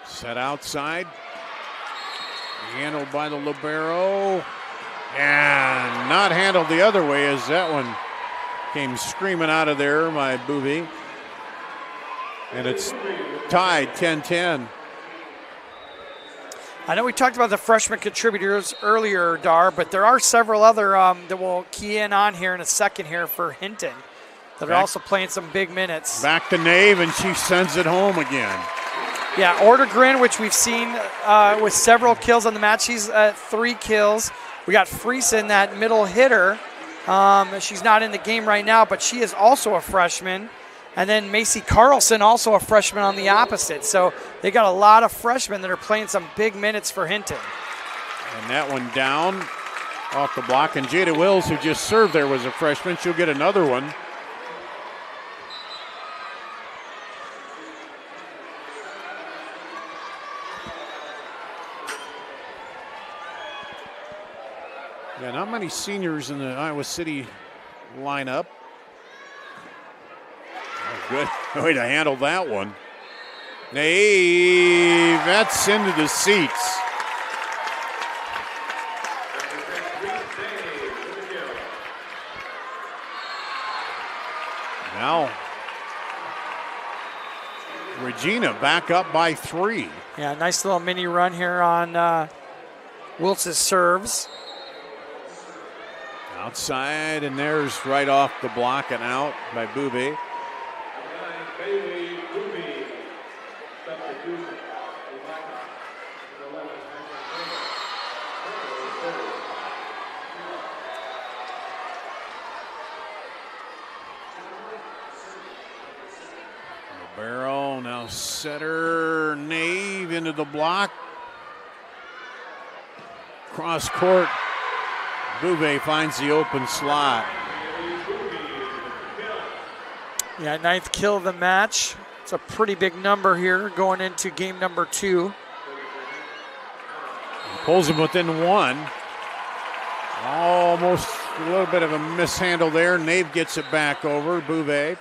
Set outside, handled by the libero, and not handled the other way as that one came screaming out of there by Bouvet. And it's tied 10-10. I know we talked about the freshman contributors earlier, Dar, but there are several other that we'll key in on here in a second here for Hinton that are also playing some big minutes. Back to Nave, and she sends it home again. Yeah, Ortegren, which we've seen with several kills on the match. She's at 3 kills. We got Friesen, that middle hitter. She's not in the game right now, but she is also a freshman. And then Macy Carlson, also a freshman on the opposite. So they got a lot of freshmen that are playing some big minutes for Hinton. And that one down off the block. And Jada Wills, who just served there, was a freshman. She'll get another one. Yeah, not many seniors in the Iowa City lineup. Oh, good way to handle that one. Nave, that's into the seats. Now, Regina back up by 3. Yeah, nice little mini run here on Wiltz's serves. Outside, and there's right off the block and out by Bube. Barrow now setter, Nave into the block. Cross court. Bouvet finds the open slot. Yeah, 9th kill of the match. It's a pretty big number here going into game number 2. Pulls him within 1. Almost a little bit of a mishandle there. Nave gets it back over. Bouvet.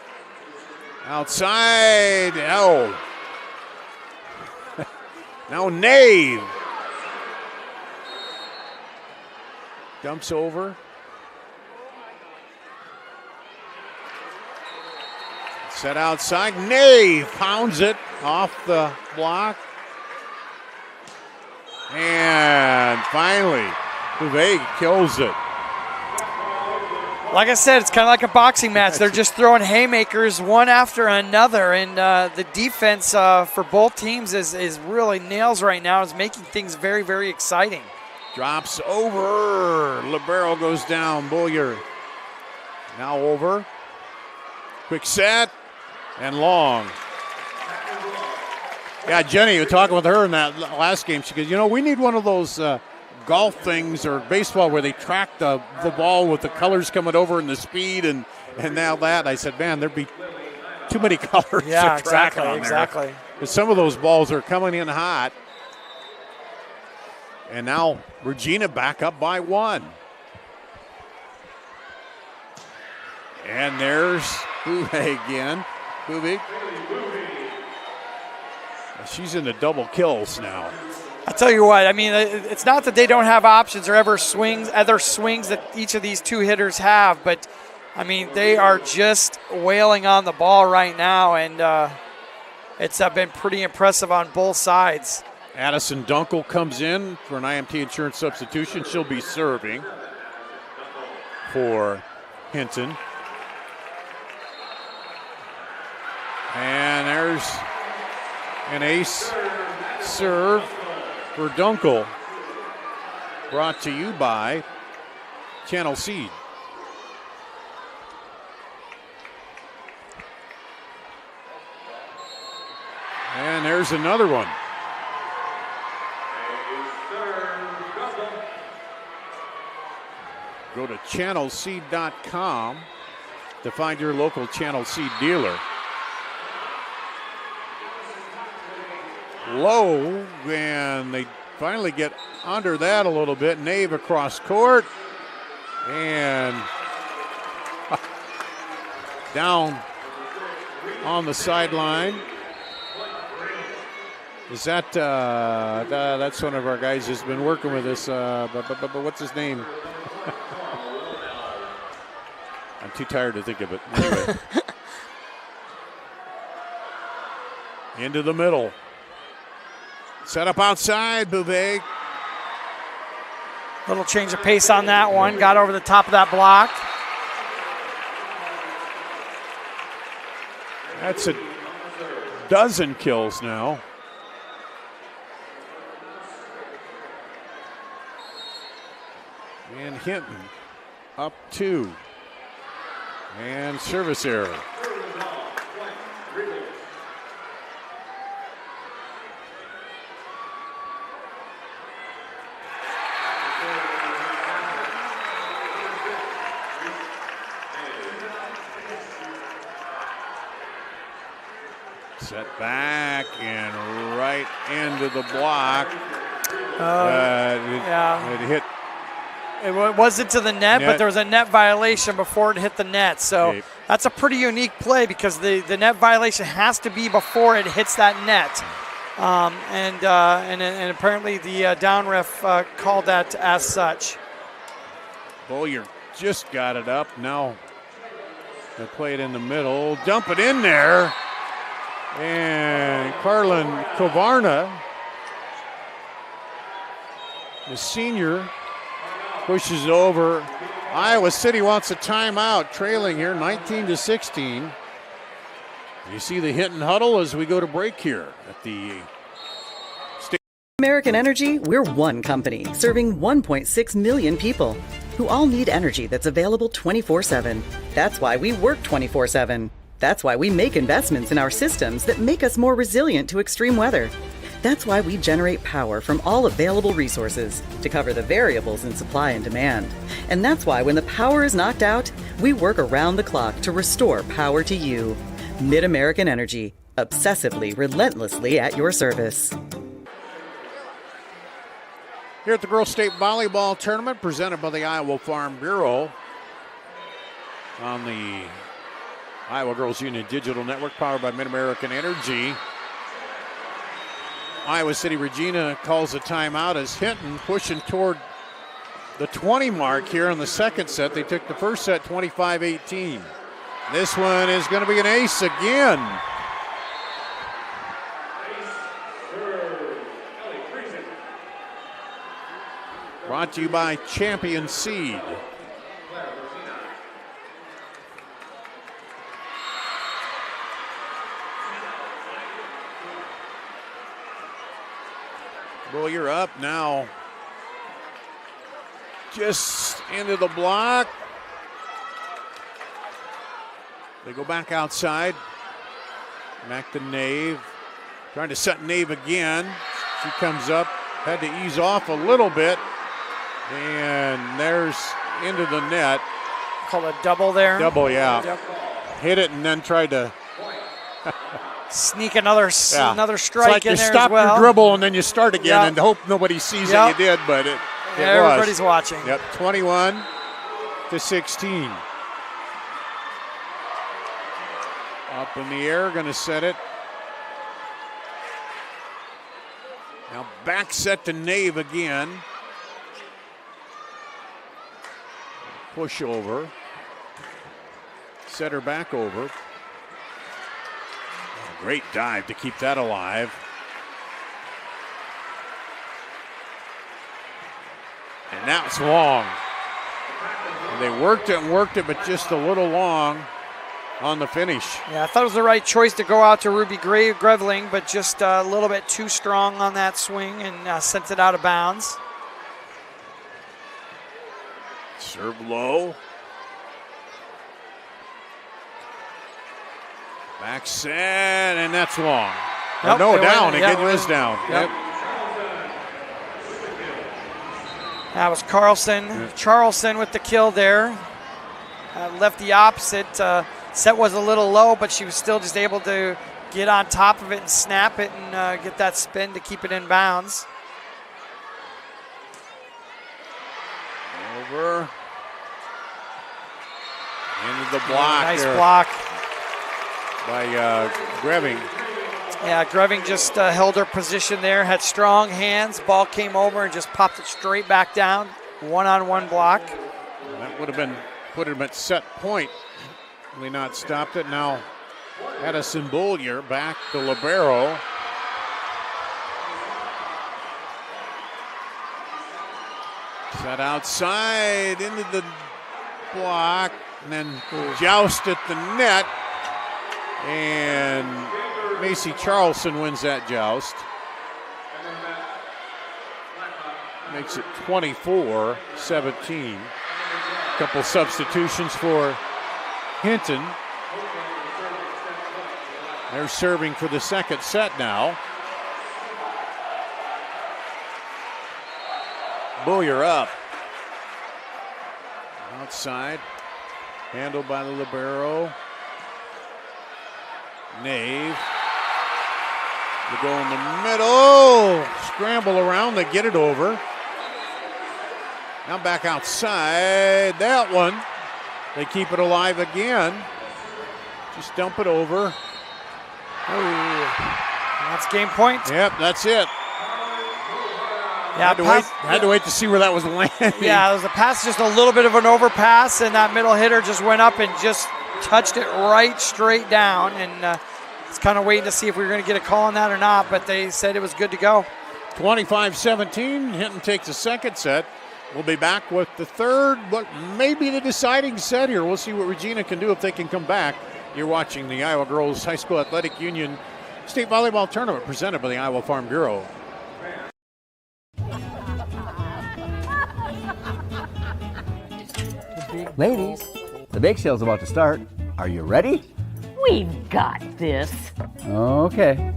Outside. Oh. Now Nave. Dumps over. Set outside. Nave pounds it off the block. And finally, Bouvet kills it. Like I said, it's kind of like a boxing match. They're just throwing haymakers one after another. And the defense for both teams is really nails right now. Is making things very, very exciting. Drops over. Libero goes down. Boyer now over. Quick set and long. Yeah, Jenny, you were talking with her in that last game. She goes, you know, we need one of those golf things or baseball where they track the ball with the colors coming over and the speed and now that. I said, man, there'd be too many colors to track on there. Exactly. But some of those balls are coming in hot. And now Regina back up by 1. And there's Bouvet again. Bouvet. She's in the double kills now. I'll tell you what, I mean, it's not that they don't have options or other swings that each of these 2 hitters have, but, I mean, they are just wailing on the ball right now, and it's been pretty impressive on both sides. Addison Dunkel comes in for an IMT insurance substitution. She'll be serving for Hinton. And there's an ace serve for Dunkel. Brought to you by Channel Seed. And there's another one. Go to channelseed.com to find your local Channel Seed dealer. Low, and they finally get under that a little bit. Nave across court, and down on the sideline. Is that, that's one of our guys who's been working with us, but what's his name? I'm too tired to think of it. Anyway. Into the middle. Set up outside, Bouvet. Little change of pace on that one. Got over the top of that block. That's a dozen kills now. And Hinton up 2. And service error. Set back and right into the block. It hit. It wasn't to the net, but there was a net violation before it hit the net. So that's a pretty unique play because the net violation has to be before it hits that net. And apparently the down ref called that as such. Bowyer just got it up. Now they play it in the middle. Dump it in there. And Carlin Kovarna, the senior, pushes it over. Iowa City wants a timeout, trailing here 19-16. You see the Hinton huddle as we go to break here at the American Energy, we're one company serving 1.6 million people who all need energy that's available 24/7. That's why we work 24/7. That's why we make investments in our systems that make us more resilient to extreme weather. That's why we generate power from all available resources to cover the variables in supply and demand. And that's why when the power is knocked out, we work around the clock to restore power to you. Mid-American Energy, obsessively, relentlessly at your service. Here at the Girls State Volleyball Tournament presented by the Iowa Farm Bureau on the Iowa Girls Union Digital Network powered by Mid-American Energy. Iowa City Regina calls a timeout as Hinton pushing toward the 20 mark here in the second set. They took the first set 25-18. This one is going to be an ace again. Brought to you by Champion Seed. Well, you're up now. Just into the block. They go back outside. Back to Nave. Trying to set Nave again. She comes up. Had to ease off a little bit. And there's into the net. Called a double there. Double, yeah. Yep. Hit it and then tried to sneak another strike it's like in there as well. you stop your dribble and then you start again and hope nobody sees that you did, but it everybody's watching. Yep, 21-16. Up in the air, going to set it. Now back set to Nave again. Push over. Set her back over. Great dive to keep that alive. And now it's long. And they worked it, but just a little long on the finish. Yeah, I thought it was the right choice to go out to Ruby Greveling, but just a little bit too strong on that swing and sent it out of bounds. Serve low. Back set, and that's long. Yep, down. It was down. Yep. That was Charlson with the kill there. Left the opposite. Set was a little low, but she was still just able to get on top of it and snap it and get that spin to keep it in bounds. Over. Into the block. Nice there block by Greving. Yeah, Greving just held her position there, had strong hands. Ball came over and just popped it straight back down. One-on-one block. That would have been put him at set point. We not stopped it. Now Addison Bowyer back to libero. Set outside into the block and then joust at the net. And Macy Charlson wins that joust. makes it 24-17. Couple substitutions for Hinton. They're serving for the second set now. Boyer up. Outside. Handled by the libero. Nave. They go in the middle. Scramble around. They get it over. Now back outside. That one. They keep it alive again. Just dump it over. Oh, that's game point. Yep, that's it. Yeah, had to wait to see where that was landing. Yeah, it was a pass, just a little bit of an overpass, and that middle hitter just went up and just touched it right straight down. And it's kind of waiting to see if we were going to get a call on that or not, but they said it was good to go. 25-17. Hinton takes the second set. We'll be back with the third, but maybe the deciding set here. We'll see what Regina can do if they can come back. You're watching the Iowa Girls High School Athletic Union State Volleyball Tournament presented by the Iowa Farm Bureau. Ladies, the bake sale's about to start. Are you ready? We've got this. Okay.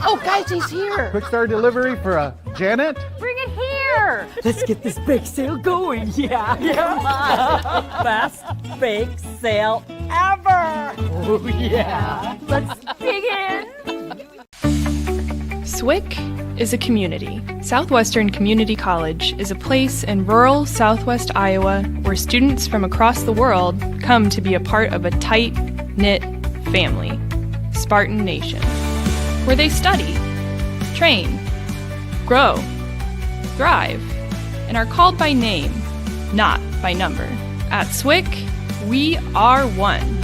Oh, guys, he's here. Quick start delivery for Janet. Bring it here. Let's get this bake sale going. Yeah. Come on. Best bake sale ever. Oh, yeah. Let's dig in. SWIC is a community. Southwestern Community College is a place in rural southwest Iowa where students from across the world come to be a part of a tight-knit family, Spartan Nation, where they study, train, grow, thrive, and are called by name, not by number. At SWIC, we are one.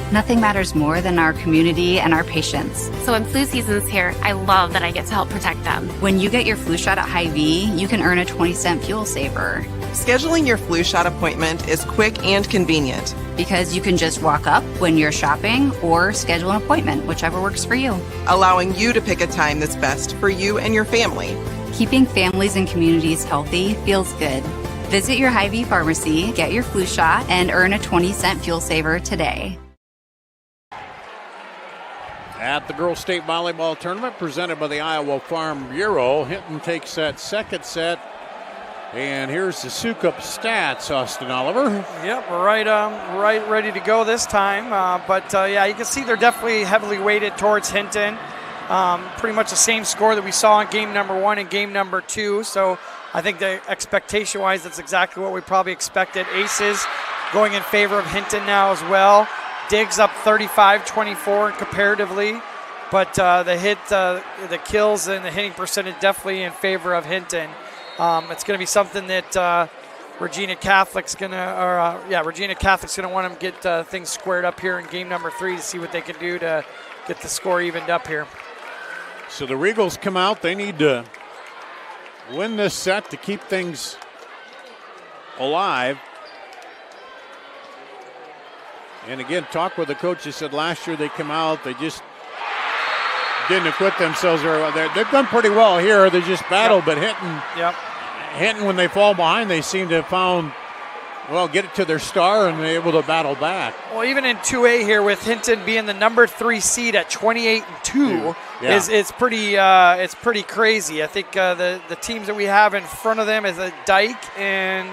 Nothing matters more than our community and our patients. So when flu season's here, I love that I get to help protect them. When you get your flu shot at Hy-Vee, you can earn a 20-cent fuel saver. Scheduling your flu shot appointment is quick and convenient. Because you can just walk up when you're shopping or schedule an appointment, whichever works for you. Allowing you to pick a time that's best for you and your family. Keeping families and communities healthy feels good. Visit your Hy-Vee pharmacy, get your flu shot, and earn a 20-cent fuel saver today. At the Girls State Volleyball Tournament presented by the Iowa Farm Bureau, Hinton takes that second set. And here's the Sukup stats, Austin Oliver. Yep, right ready to go this time. Yeah, you can see they're definitely heavily weighted towards Hinton. Pretty much the same score that we saw in game number 1 and game number 2. So I think the expectation-wise, that's exactly what we probably expected. Aces going in favor of Hinton now as well. Diggs up 35-24 comparatively, but the hit, the kills, and the hitting percentage definitely in favor of Hinton. It's going to be something that Regina Catholic's going to want to get things squared up here in game number 3 to see what they can do to get the score evened up here. So the Regals come out. They need to win this set to keep things alive. And again, talk with the coach. He said last year they come out, they just didn't acquit themselves. They've done pretty well here. They just battled, but Hinton, when they fall behind, they seem to have found, get it to their star and they're able to battle back. Well, even in 2A here with Hinton being the number 3 seed at 28-2 is pretty crazy. I think the teams that we have in front of them is Dyke and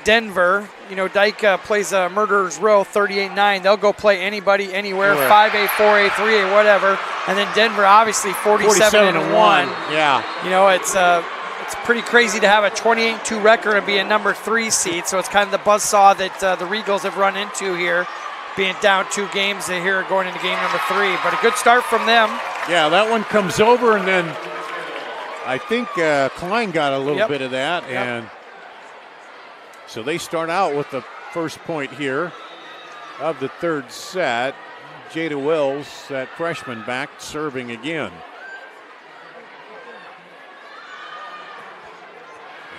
Denver. You know, Dyke plays Murderer's Row 38-9. They'll go play anybody, anywhere, 5A, 4A, 3A, whatever. And then Denver, obviously, 47-1. Yeah. You know, it's pretty crazy to have a 28-2 record and be a number 3 seed. So it's kind of the buzzsaw that the Regals have run into here, being down 2 games here going into game number 3. But a good start from them. Yeah, that one comes over, and then I think Klein got a little bit of that. And so they start out with the first point here of the third set. Jada Wills, that freshman, back serving again.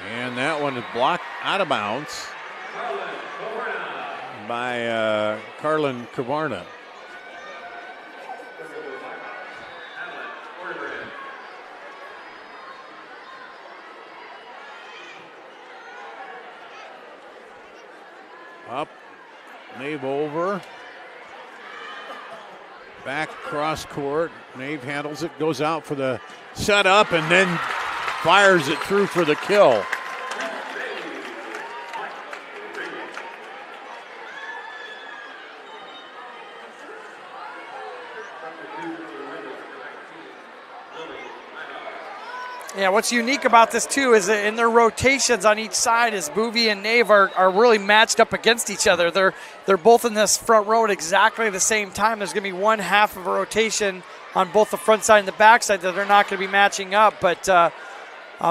And that one is blocked out of bounds. by Carlin Kavarna. Up, Nave over. Back cross court. Nave handles it, goes out for the setup, and then fires it through for the kill. Yeah, what's unique about this too is that in their rotations on each side is Boovie and Nave are really matched up against each other. They're both in this front row at exactly the same time. There's going to be one half of a rotation on both the front side and the back side that they're not going to be matching up, but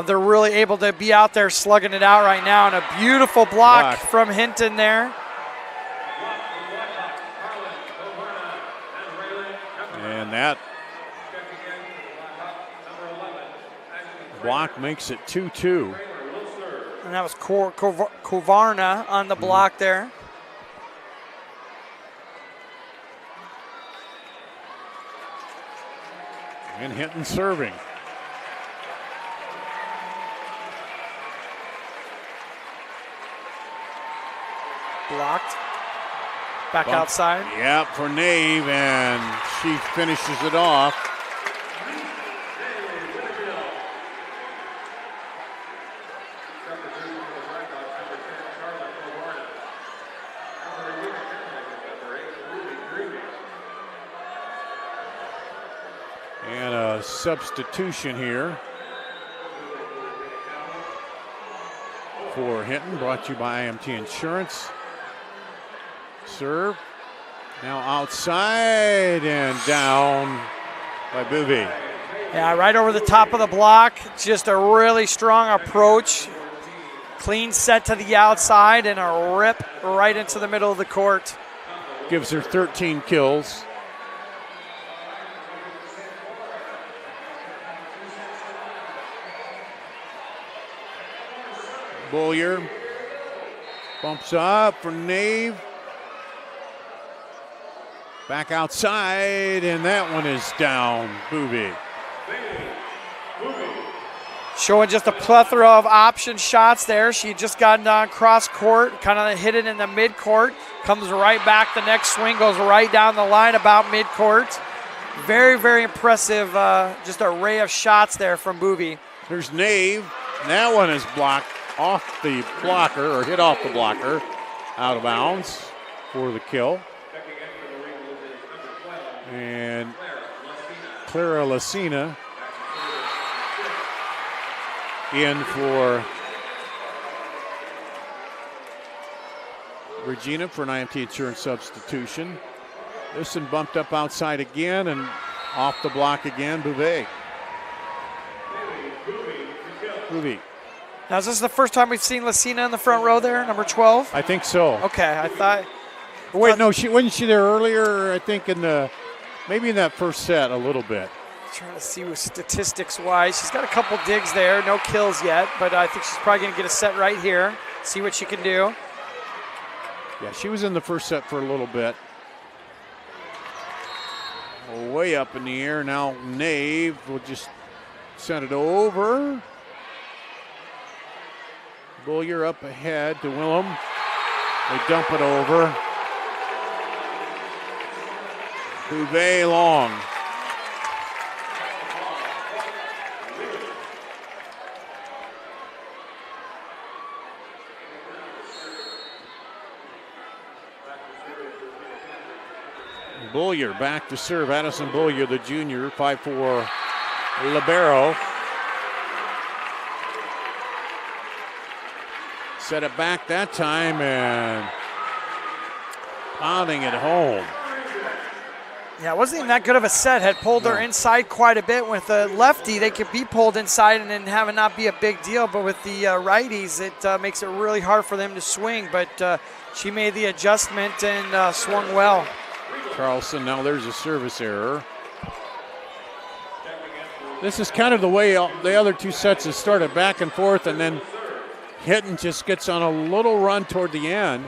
they're really able to be out there slugging it out right now, and a beautiful block from Hinton there. And that block makes it 2-2. And that was Kavarna on the block there. And Hinton serving. Blocked. Back outside. Yep, for Nave, and she finishes it off. And a substitution here for Hinton, brought to you by IMT Insurance. Serve, now outside and down by Boovie. Yeah, right over the top of the block. Just a really strong approach. Clean set to the outside and a rip right into the middle of the court. Gives her 13 kills. Bullier bumps up for Nave. Back outside, and that one is down. Boovie. Showing just a plethora of option shots there. She had just gotten down cross court, kind of hit it in the mid court. Comes right back. The next swing goes right down the line about mid court. Very, very impressive. Just array of shots there from Boovie. There's Nave. And that one is blocked off the blocker, or hit off the blocker, out of bounds for the kill. And Clara Lacina in for Regina for an IMT Insurance substitution. This one bumped up outside again and off the block again, Bouvet. Bouvie. Now, is this the first time we've seen Lacina in the front row there, number 12? I think so. Okay, I thought. Wait, no, wasn't she there earlier? I think maybe in that first set a little bit. Trying to see what statistics-wise. She's got a couple digs there, no kills yet, but I think she's probably going to get a set right here, see what she can do. Yeah, she was in the first set for a little bit. Way up in the air. Now Nave will just send it over. Bullier up ahead to Willem. They dump it over. Bouvet long. Bullier back to serve. Addison Bullier, the junior, 5'4" libero. Set it back that time and pounding it home. Yeah, it wasn't even that good of a set. Had pulled her inside quite a bit. With the lefty, they could be pulled inside and then have it not be a big deal. But with the righties, it makes it really hard for them to swing. But she made the adjustment and swung well. Carlson, now there's a service error. This is kind of the way the other two sets have started, back and forth, and then Hinton just gets on a little run toward the end.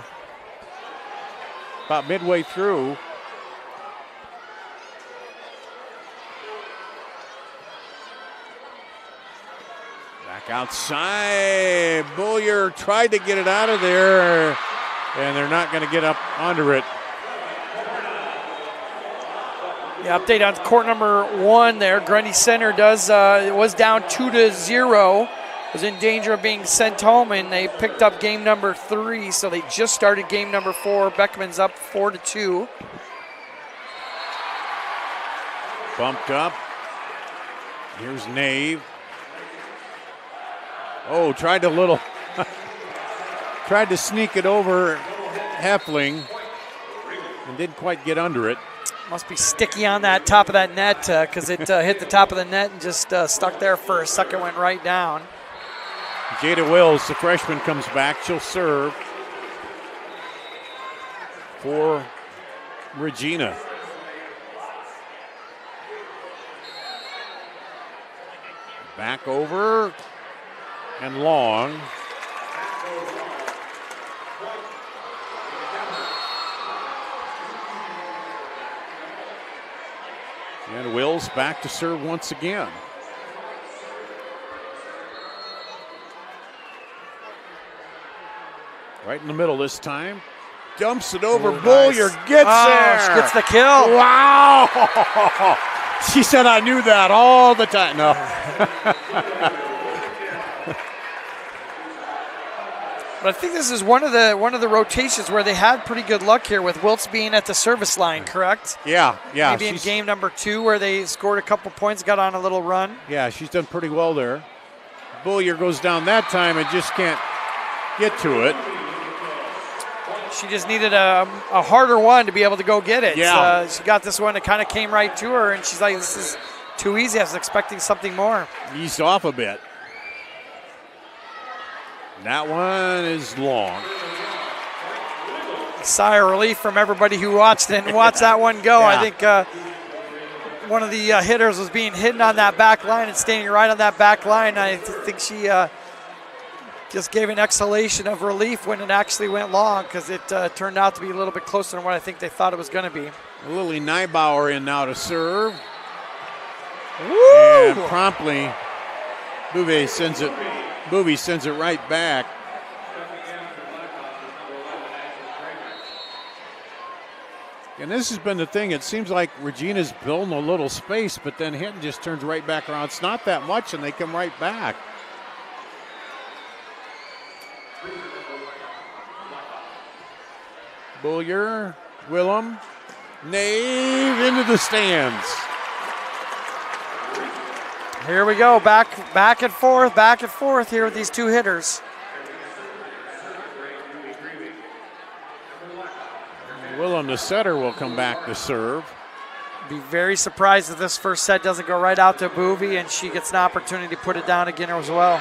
about midway through. Back outside. Bullier tried to get it out of there, and they're not going to get up under it. Yeah, update on court number 1 there. Grundy Center it was down 2-0. Was in danger of being sent home, and they picked up game number 3, so they just started game number 4. Beckman's up 4-2. Bumped up. Here's Nave. Oh, tried to sneak it over Heffling and didn't quite get under it. Must be sticky on that top of that net because it hit the top of the net and just stuck there for a second, went right down. Jada Wills, the freshman, comes back. She'll serve for Regina. Back over and long. And Wills back to serve once again. Right in the middle this time. Dumps it over. Bullier gets there. She gets the kill. Wow. She said, I knew that all the time. No. But I think this is one of the rotations where they had pretty good luck here with Wiltz being at the service line, correct? Yeah. Maybe in game number 2 where they scored a couple points, got on a little run. Yeah, she's done pretty well there. Bullier goes down that time and just can't get to it. She just needed a harder one to be able to go get it. Yeah. She got this one. It kind of came right to her, and she's like, this is too easy. I was expecting something more. Eased off a bit. That one is long. Sigh of relief from everybody who watched it and watched that one go. Yeah. I think one of the hitters was being hidden on that back line and standing right on that back line. I think she just gave an exhalation of relief when it actually went long because it turned out to be a little bit closer than what I think they thought it was going to be. Lily Neibauer in now to serve. Woo! And promptly, Bouvier sends it right back. And this has been the thing. It seems like Regina's building a little space, but then Hinton just turns right back around. It's not that much, and they come right back. Bullier, Willem, Nave into the stands. Here we go, back and forth here with these two hitters. Willem, the setter, will come back to serve. Be very surprised if this first set doesn't go right out to Boovie and she gets an opportunity to put it down again as well.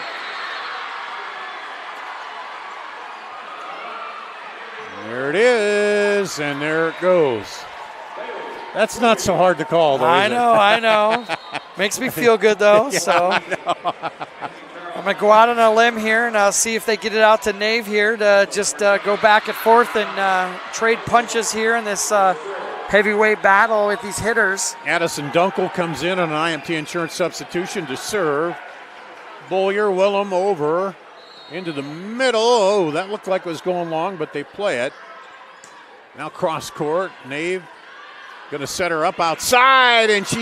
There it is, and there it goes. That's not so hard to call, though, I know. Makes me feel good, though. Yeah, so I'm going to go out on a limb here, and I'll see if they get it out to Nave here to just go back and forth and trade punches here in this heavyweight battle with these hitters. Addison Dunkel comes in on an IMT insurance substitution to serve. Bullier, Willem over into the middle. Oh, that looked like it was going long, but they play it. Now cross court, Nave going to set her up outside, and she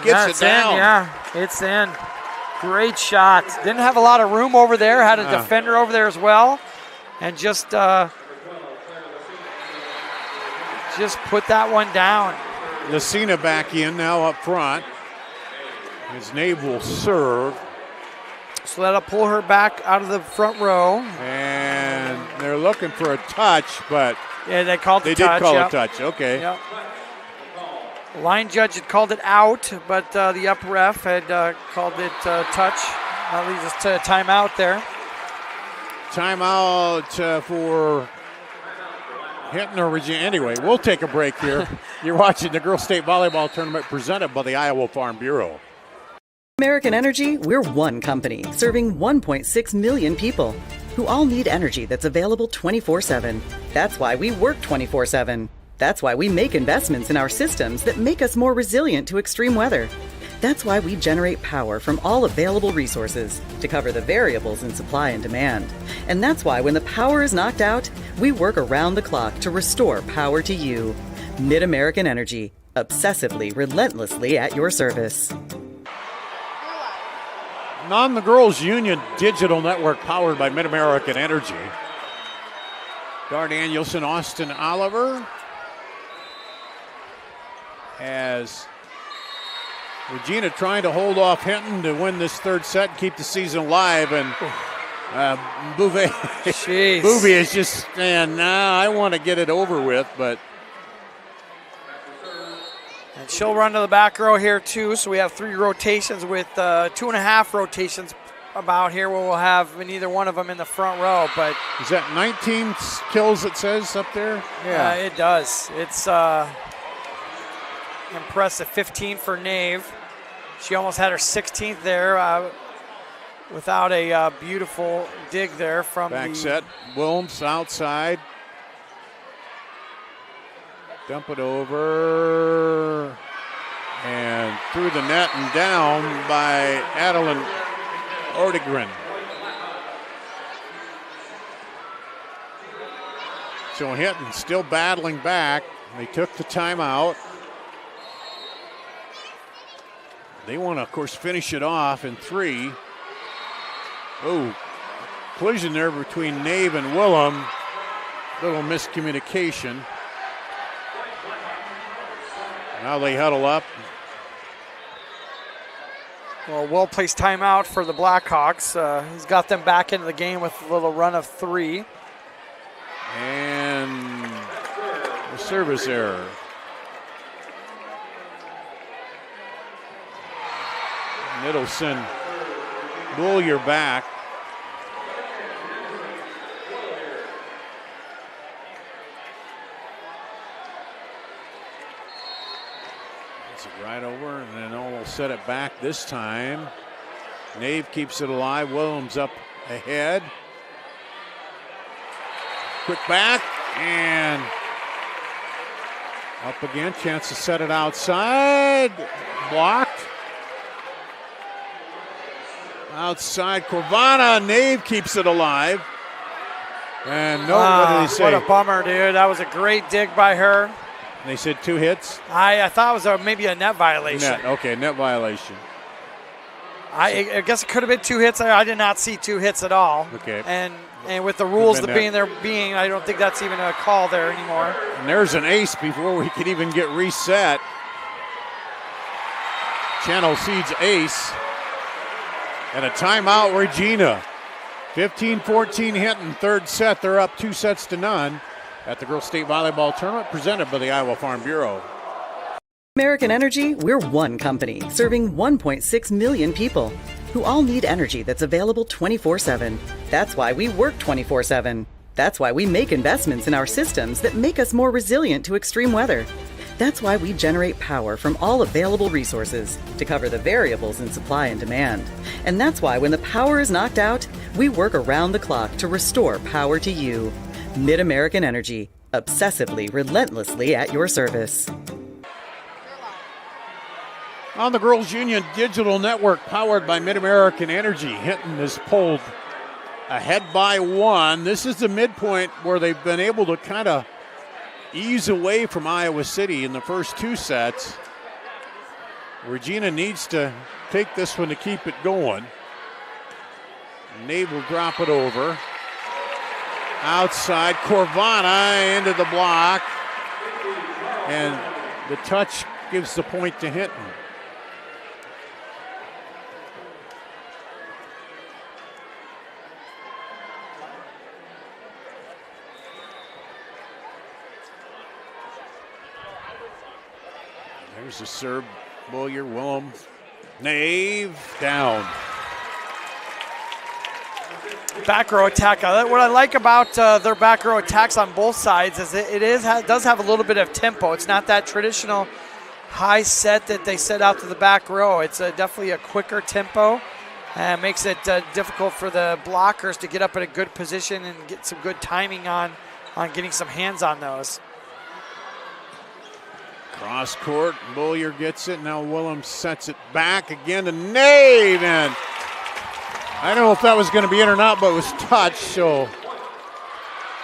gets it down. It's in. Great shot. Didn't have a lot of room over there. Had a defender over there as well, and just put that one down. Lucina back in now up front. As Nave will serve. So that'll pull her back out of the front row. And they're looking for a touch, but yeah, they called the touch. They did call a touch. Okay. Yep. Line judge had called it out, but the up ref had called it touch. That leads us to a timeout there. Timeout for Hinton or Regina. Anyway, we'll take a break here. You're watching the Girls State Volleyball Tournament presented by the Iowa Farm Bureau. American Energy, we're one company serving 1.6 million people who all need energy that's available 24/7. That's why we work 24/7. That's why we make investments in our systems that make us more resilient to extreme weather. That's why we generate power from all available resources to cover the variables in supply and demand. And that's why when the power is knocked out, we work around the clock to restore power to you. Mid-American Energy, obsessively, relentlessly at your service. On the Girls Union Digital Network powered by Mid-American Energy. Dart Danielson, Austin Oliver. As Regina trying to hold off Hinton to win this third set and keep the season alive. And Bouvet is just saying, nah, I want to get it over with, but. And she'll run to the back row here too. So we have 3 rotations with 2.5 rotations about here where we'll have neither one of them in the front row. But is that 19 kills it says up there? Yeah, it does. It's impressive. 15 for Nave. She almost had her 16th there without a beautiful dig there from back set. Wilms outside. Dump it over. And through the net and down by Adeline Ortigren. So Hinton still battling back. They took the timeout. They want to, of course, finish it off in 3. Oh, collision there between Nave and Willem. Little miscommunication. Now they huddle up. Well, well-placed timeout for the Blackhawks. He's got them back into the game with a little run of 3. And the service error. Middleton, Bull, you're back. It's it right over, and then we'll set it back this time. Nave keeps it alive. Williams up ahead. Quick back, and up again. Chance to set it outside. Blocked. Outside, Corvana. Nave keeps it alive. And no, what did he say? What a bummer, dude. That was a great dig by her. They said 2 hits? I thought it was maybe a net violation. Net violation. I guess it could have been 2 hits. I did not see 2 hits at all. Okay. And with the rules being, I don't think that's even a call there anymore. And there's an ace before we could even get reset. Channel Seeds ace. And a timeout, Regina. 15-14 Hinton, third set. They're up 2-0 at the Girls State Volleyball Tournament presented by the Iowa Farm Bureau. American Energy, we're one company serving 1.6 million people who all need energy that's available 24/7. That's why we work 24/7. That's why we make investments in our systems that make us more resilient to extreme weather. That's why we generate power from all available resources to cover the variables in supply and demand. And that's why when the power is knocked out, we work around the clock to restore power to you. Mid-American Energy, obsessively, relentlessly at your service. On the Girls Union Digital Network powered by Mid-American Energy, Hinton is pulled ahead by 1. This is the midpoint where they've been able to kind of ease away from Iowa City in the first 2 sets. Regina needs to take this one to keep it going. Nave will drop it over. Outside, Corvana into the block. And the touch gives the point to Hinton. There's the serve. Boyer, Willem, Nave, down. Back row attack. What I like about their back row attacks on both sides is it does have a little bit of tempo. It's not that traditional high set that they set out to the back row. It's definitely a quicker tempo and makes it difficult for the blockers to get up in a good position and get some good timing on on getting some hands on those. Cross court, Bullier gets it. Now Willems sets it back again to Nave, and I don't know if that was going to be in or not, but it was touched, so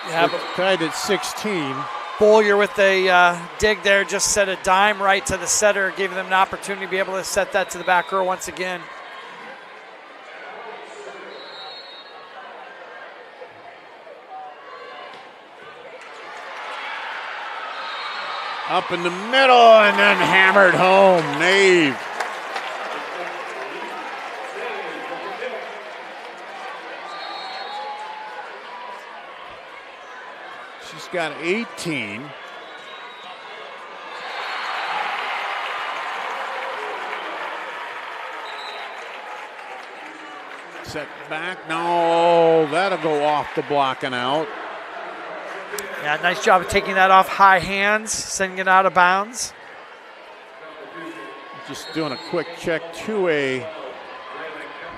yeah, we're tied at 16. Bullier with a dig there, just set a dime right to the setter, gave them an opportunity to be able to set that to the back row once again. Up in the middle and then hammered home. Nave. She's got 18. Set back. No, that'll go off the block and out. Yeah, nice job of taking that off high hands, sending it out of bounds. Just doing a quick check. 2A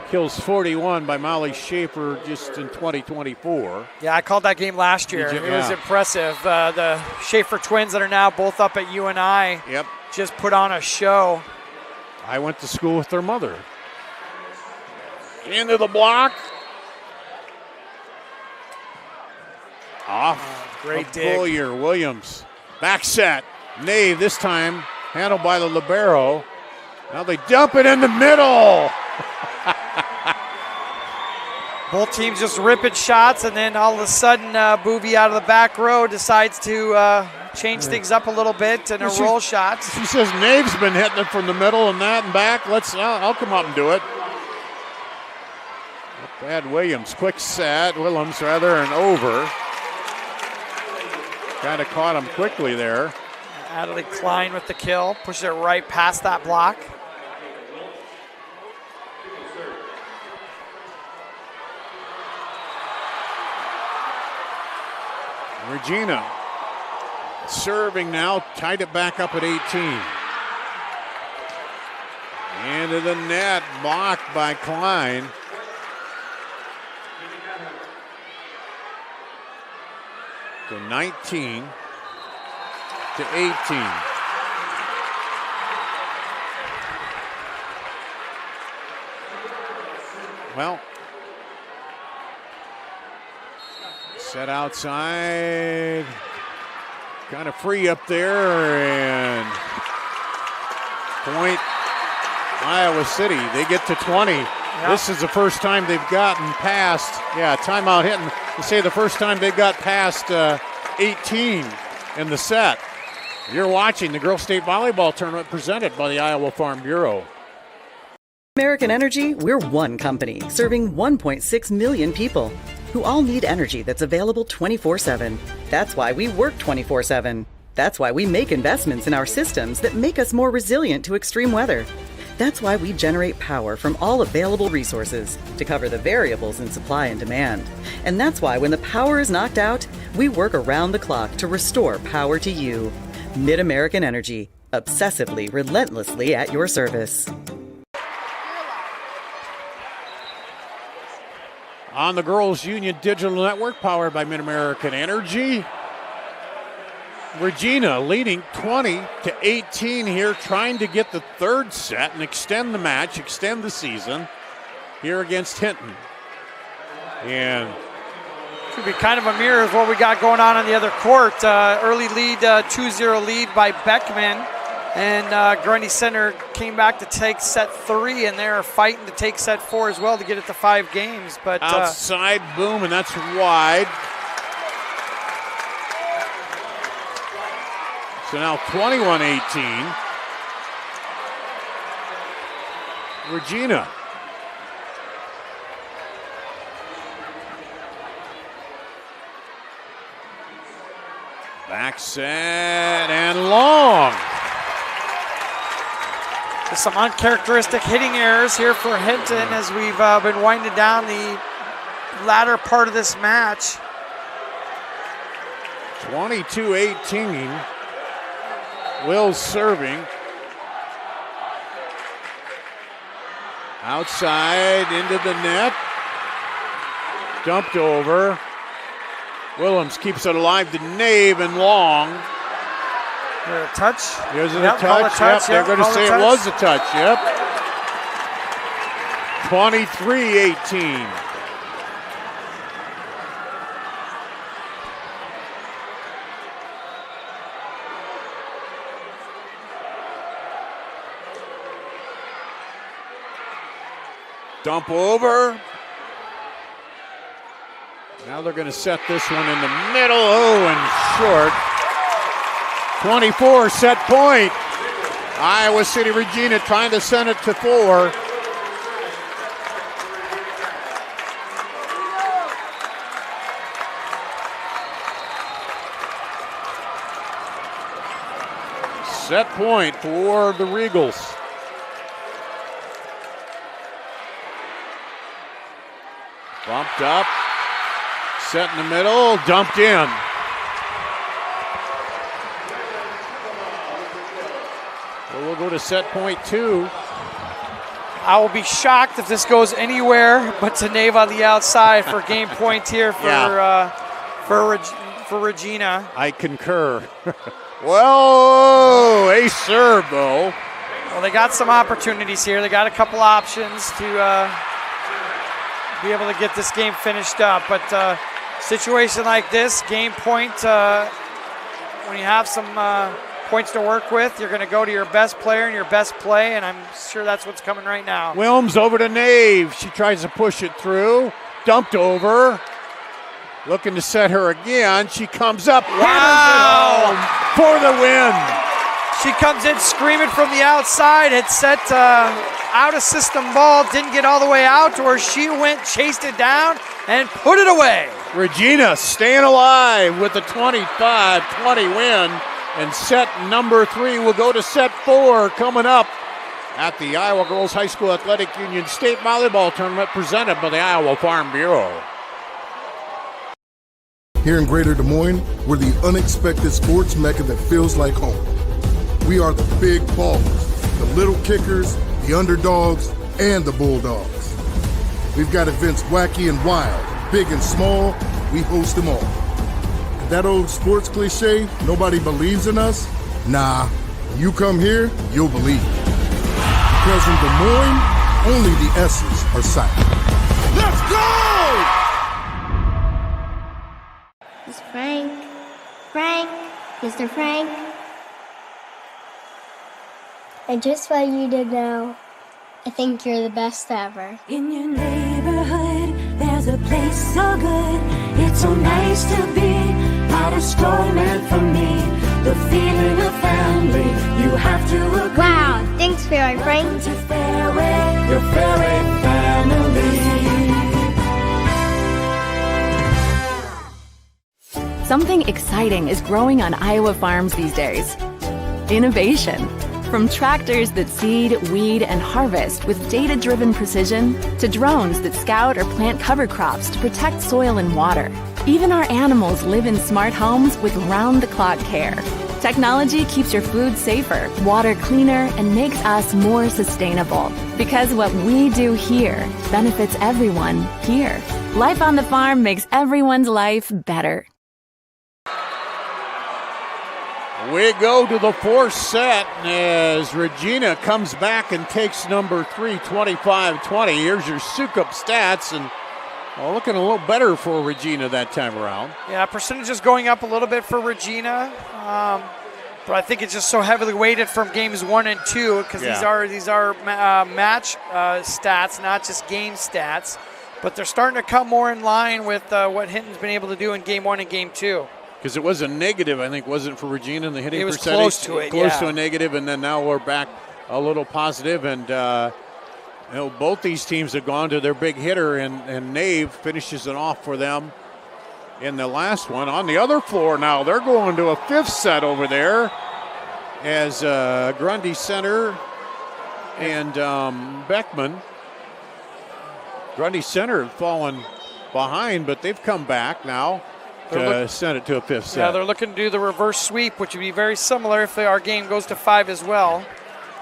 kills 41 by Molly Schaefer just in 2024. Yeah, I called that game last year. It was impressive. The Schaefer twins that are now both up at UNI just put on a show. I went to school with their mother. Into the block. Off. Great dig. Bullier, Williams. Back set. Nave this time handled by the libero. Now they dump it in the middle. Both teams just ripping shots, and then all of a sudden, Boovie out of the back row decides to change things up a little bit and roll shots. She says Nave's been hitting it from the middle and that and back. I'll come up and do it. Bad Williams, quick set. Willems rather, and over. Kind of caught him quickly there. Adelaide Klein with the kill, pushes it right past that block. Regina serving now, tied it back up at 18. Into the net, blocked by Klein. So 19 to 18. Well, set outside, kind of free up there, and point Iowa City. They get to 20. Yep. This is the first time they've gotten past, timeout Hinton. To say the first time they got past 18 in the set. You're watching the Girls State Volleyball Tournament presented by the Iowa Farm Bureau. American Energy, we're one company serving 1.6 million people who all need energy that's available 24/7. That's why we work 24/7. That's why we make investments in our systems that make us more resilient to extreme weather. That's why we generate power from all available resources to cover the variables in supply and demand. And that's why when the power is knocked out, we work around the clock to restore power to you. Mid-American Energy, obsessively, relentlessly at your service. On the Girls Union Digital Network, powered by Mid-American Energy. Regina leading 20 to 18 here, trying to get the third set and extend the match, extend the season here against Hinton. And could be kind of a mirror of what we got going on the other court. Early lead, 2-0 lead by Beckman. And Grundy Center came back to take set 3, and they're fighting to take set 4 as well to get it to 5 games. But outside boom, and that's wide. So now 21-18. Regina. Back set and long. Just some uncharacteristic hitting errors here for Hinton as we've been winding down the latter part of this match. 22-18. Wills serving. Outside into the net. Dumped over. Willems keeps it alive to Nave and long. There a touch? Is it a touch? Yep, they're going to say it was a touch. Yep. 23-18. Dump over. Now they're going to set this one in the middle. Oh, and short. 24 set point. Iowa City Regina trying to send it to 4. Set point for the Regals. Bumped up, set in the middle, dumped in. Well, we'll go to set point 2. I will be shocked if this goes anywhere but to Nave on the outside for game point here for Regina. I concur. Well, ace serve though. Well, they got some opportunities here. They got a couple options to be able to get this game finished up. But situation like this, game point, when you have some points to work with, you're going to go to your best player and your best play, and I'm sure that's what's coming right now. Wilms over to Nave. She tries to push it through. Dumped over. Looking to set her again. She comes up. Wow! For the win. She comes in screaming from the outside. Had set out of system ball. Didn't get all the way out, or she went, chased it down, and put it away. Regina staying alive with the 25-20 win. And set number 3 will go to set 4 coming up at the Iowa Girls High School Athletic Union State Volleyball Tournament presented by the Iowa Farm Bureau. Here in Greater Des Moines, we're the unexpected sports mecca that feels like home. We are the big ballers, the little kickers, the underdogs, and the bulldogs. We've got events wacky and wild, big and small, we host them all. That old sports cliche, nobody believes in us? Nah, when you come here, you'll believe it. Because in Des Moines, only the S's are silent. Let's go! It's Frank. Frank, Mr. Frank. And just what you did now, I think you're the best ever. In your neighborhood, there's a place so good. It's so nice to be at a store meant for me. The feeling of family, you have to agree. Wow, thanks, Fairway Frank. To Fairway, your Fairway family. Something exciting is growing on Iowa farms these days. Innovation. From tractors that seed, weed, and harvest with data-driven precision to drones that scout or plant cover crops to protect soil and water. Even our animals live in smart homes with round-the-clock care. Technology keeps your food safer, water cleaner, and makes us more sustainable. Because what we do here benefits everyone here. Life on the farm makes everyone's life better. We go to the 4th set as Regina comes back and takes number 3, 25-20. Here's your Sukup stats, and looking a little better for Regina that time around. Yeah, percentages going up a little bit for Regina, but I think it's just so heavily weighted from games 1 and 2 because these are match stats, not just game stats. But they're starting to come more in line with what Hinton's been able to do in game 1 and game 2. Because it was a negative, I think, wasn't it, for Regina in the hitting percentage? It was close to it, Close to a negative, and then now we're back a little positive. And, both these teams have gone to their big hitter, and Nave finishes it off for them in the last one. On the other floor now, they're going to a 5th set over there as Grundy Center and Beckman. Grundy Center have fallen behind, but they've come back now. To send it to a 5th set. Yeah, they're looking to do the reverse sweep, which would be very similar if our game goes to 5 as well.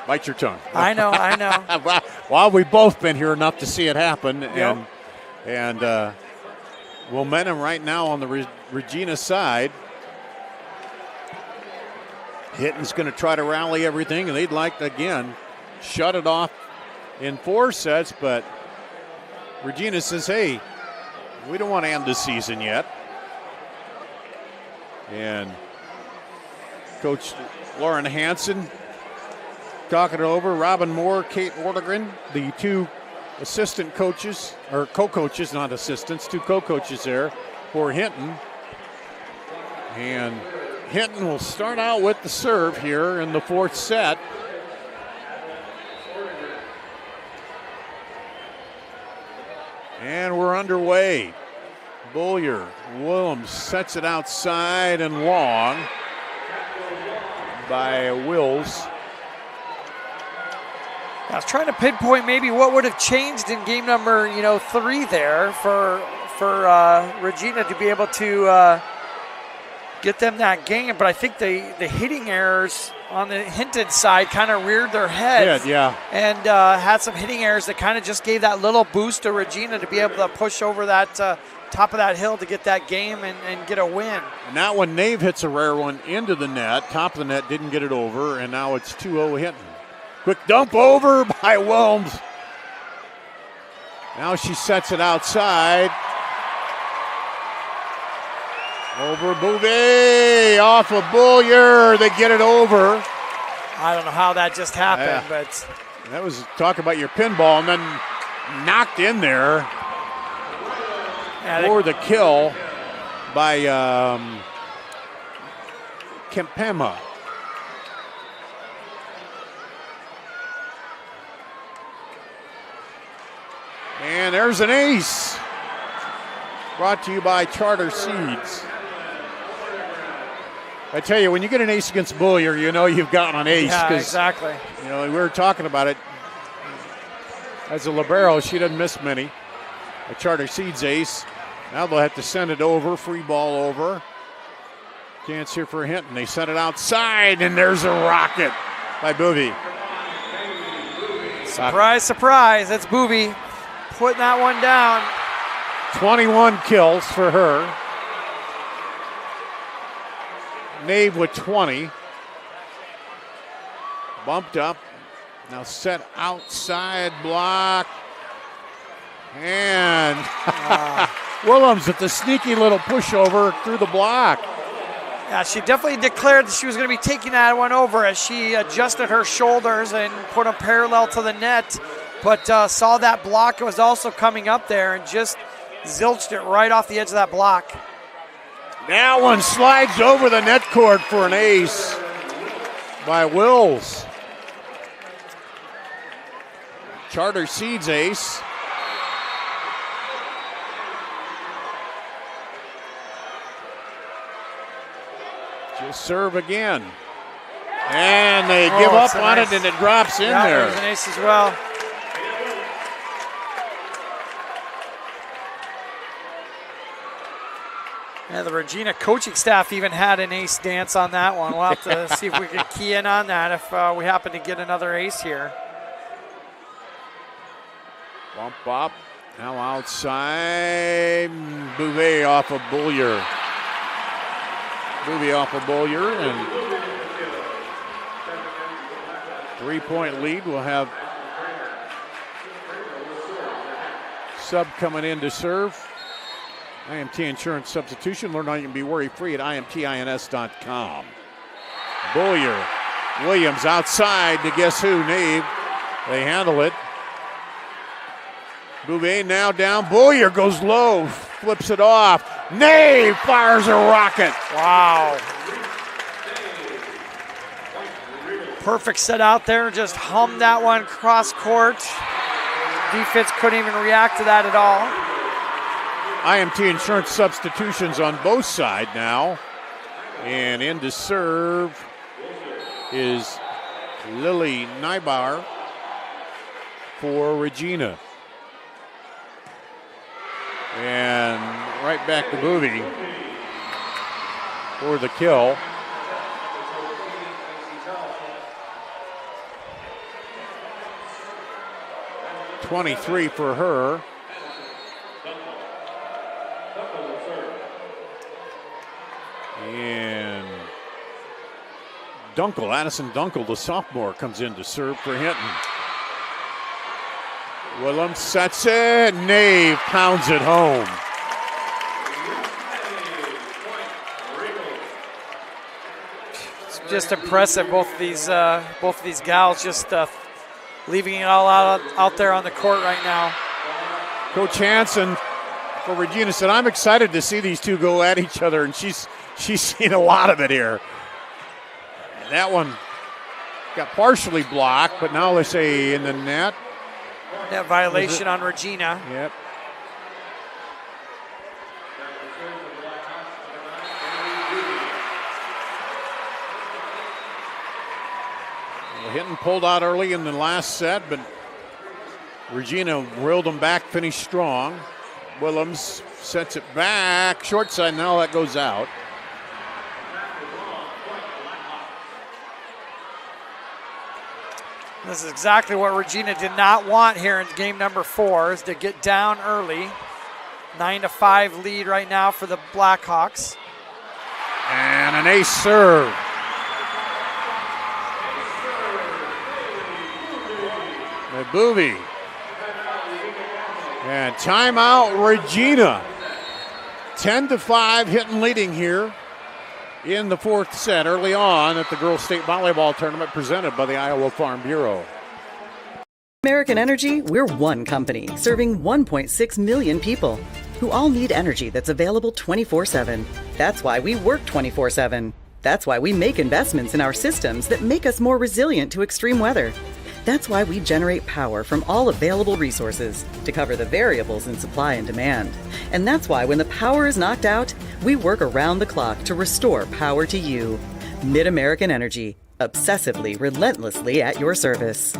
Bite your tongue. I know. Well, we've both been here enough to see it happen, yep. and Momentum right now on the Regina side. Hinton's going to try to rally everything, and they'd like to, again, shut it off in 4 sets, but Regina says, hey, we don't want to end the season yet. And Coach Lauren Hansen talking it over. Robin Moore, Kate Ortegren, the 2 assistant coaches, or co-coaches, not assistants, 2 co-coaches there for Hinton. And Hinton will start out with the serve here in the 4th set. And we're underway. Bullier, Williams sets it outside and long by Wills. I was trying to pinpoint maybe what would have changed in game number 3 there for Regina to be able to get them that game, but I think the hitting errors on the Hinton side kind of reared their heads. Yeah. And had some hitting errors that kind of just gave that little boost to Regina to be able to push over that top of that hill to get that game and get a win. And now when Nave hits a rare one into the net, top of the net, didn't get it over, and now it's 2-0 Hinton. Quick dump over by Wilms. Now she sets it outside. Over Bouvet, off of Bullier, they get it over. I don't know how that just happened, but that was talk about your pinball, and then knocked in there for the kill by Kempema. And there's an ace. Brought to you by Charter Seeds. I tell you, when you get an ace against Bullier, you know you've gotten an ace. Yeah, exactly. You know, we were talking about it. As a libero, she doesn't miss many. A Charter Seeds ace. Now they'll have to send it over, free ball over. Chance here for Hinton. They send it outside, and there's a rocket by Boovie. Surprise, surprise. That's Boovie putting that one down. 21 kills for her. Nave with 20. Bumped up. Now set outside block. And Willems with the sneaky little pushover through the block. Yeah, she definitely declared that she was going to be taking that one over as she adjusted her shoulders and put them parallel to the net. But saw that block was also coming up there and just zilched it right off the edge of that block. That one slides over the net cord for an ace by Wills. Charter Seeds ace. Just serve again. And they give up on it, and it drops in there. There's an ace as well. Yeah, the Regina coaching staff even had an ace dance on that one. We'll have to see if we can key in on that if we happen to get another ace here. Bump up. Now outside. Bouvet off of Bullier. Bouvet off of Bullier. And 3-point lead. We'll have sub coming in to serve. IMT Insurance Substitution. Learn how you can be worry-free at imtins.com. Bullier. Williams outside to guess who? Nave. They handle it. Bouvet now down. Bullier goes low. Flips it off. Nave fires a rocket. Wow. Perfect set out there. Just hummed that one cross court. Defense couldn't even react to that at all. IMT Insurance substitutions on both sides now. And in to serve is Lily Nybauer for Regina. And right back to Boovie for the kill. .23 for her. Dunkel, Addison Dunkel, the sophomore, comes in to serve for Hinton. Willems sets it. Nave pounds it home. It's just impressive. Both of these gals just leaving it all out there on the court right now. Coach Hansen for Regina said, "I'm excited to see these two go at each other," and she's seen a lot of it here. And that one got partially blocked, but now they say in the net. Net violation on Regina. Yep. Well, Hinton pulled out early in the last set, but Regina reeled them back, finished strong. Willems sets it back, short side, now that goes out. This is exactly what Regina did not want here in game number 4, is to get down early. 9-5 lead right now for the Blackhawks. And an ace serve. Booby. And timeout Regina. 10-5, Hinton leading here in the 4th set early on at the Girls State Volleyball Tournament presented by the Iowa Farm Bureau. American Energy, we're one company serving 1.6 million people who all need energy that's available 24/7. That's why we work 24/7. That's why we make investments in our systems that make us more resilient to extreme weather. That's why we generate power from all available resources to cover the variables in supply and demand. And that's why when the power is knocked out, we work around the clock to restore power to you. Mid-American Energy, obsessively, relentlessly at your service.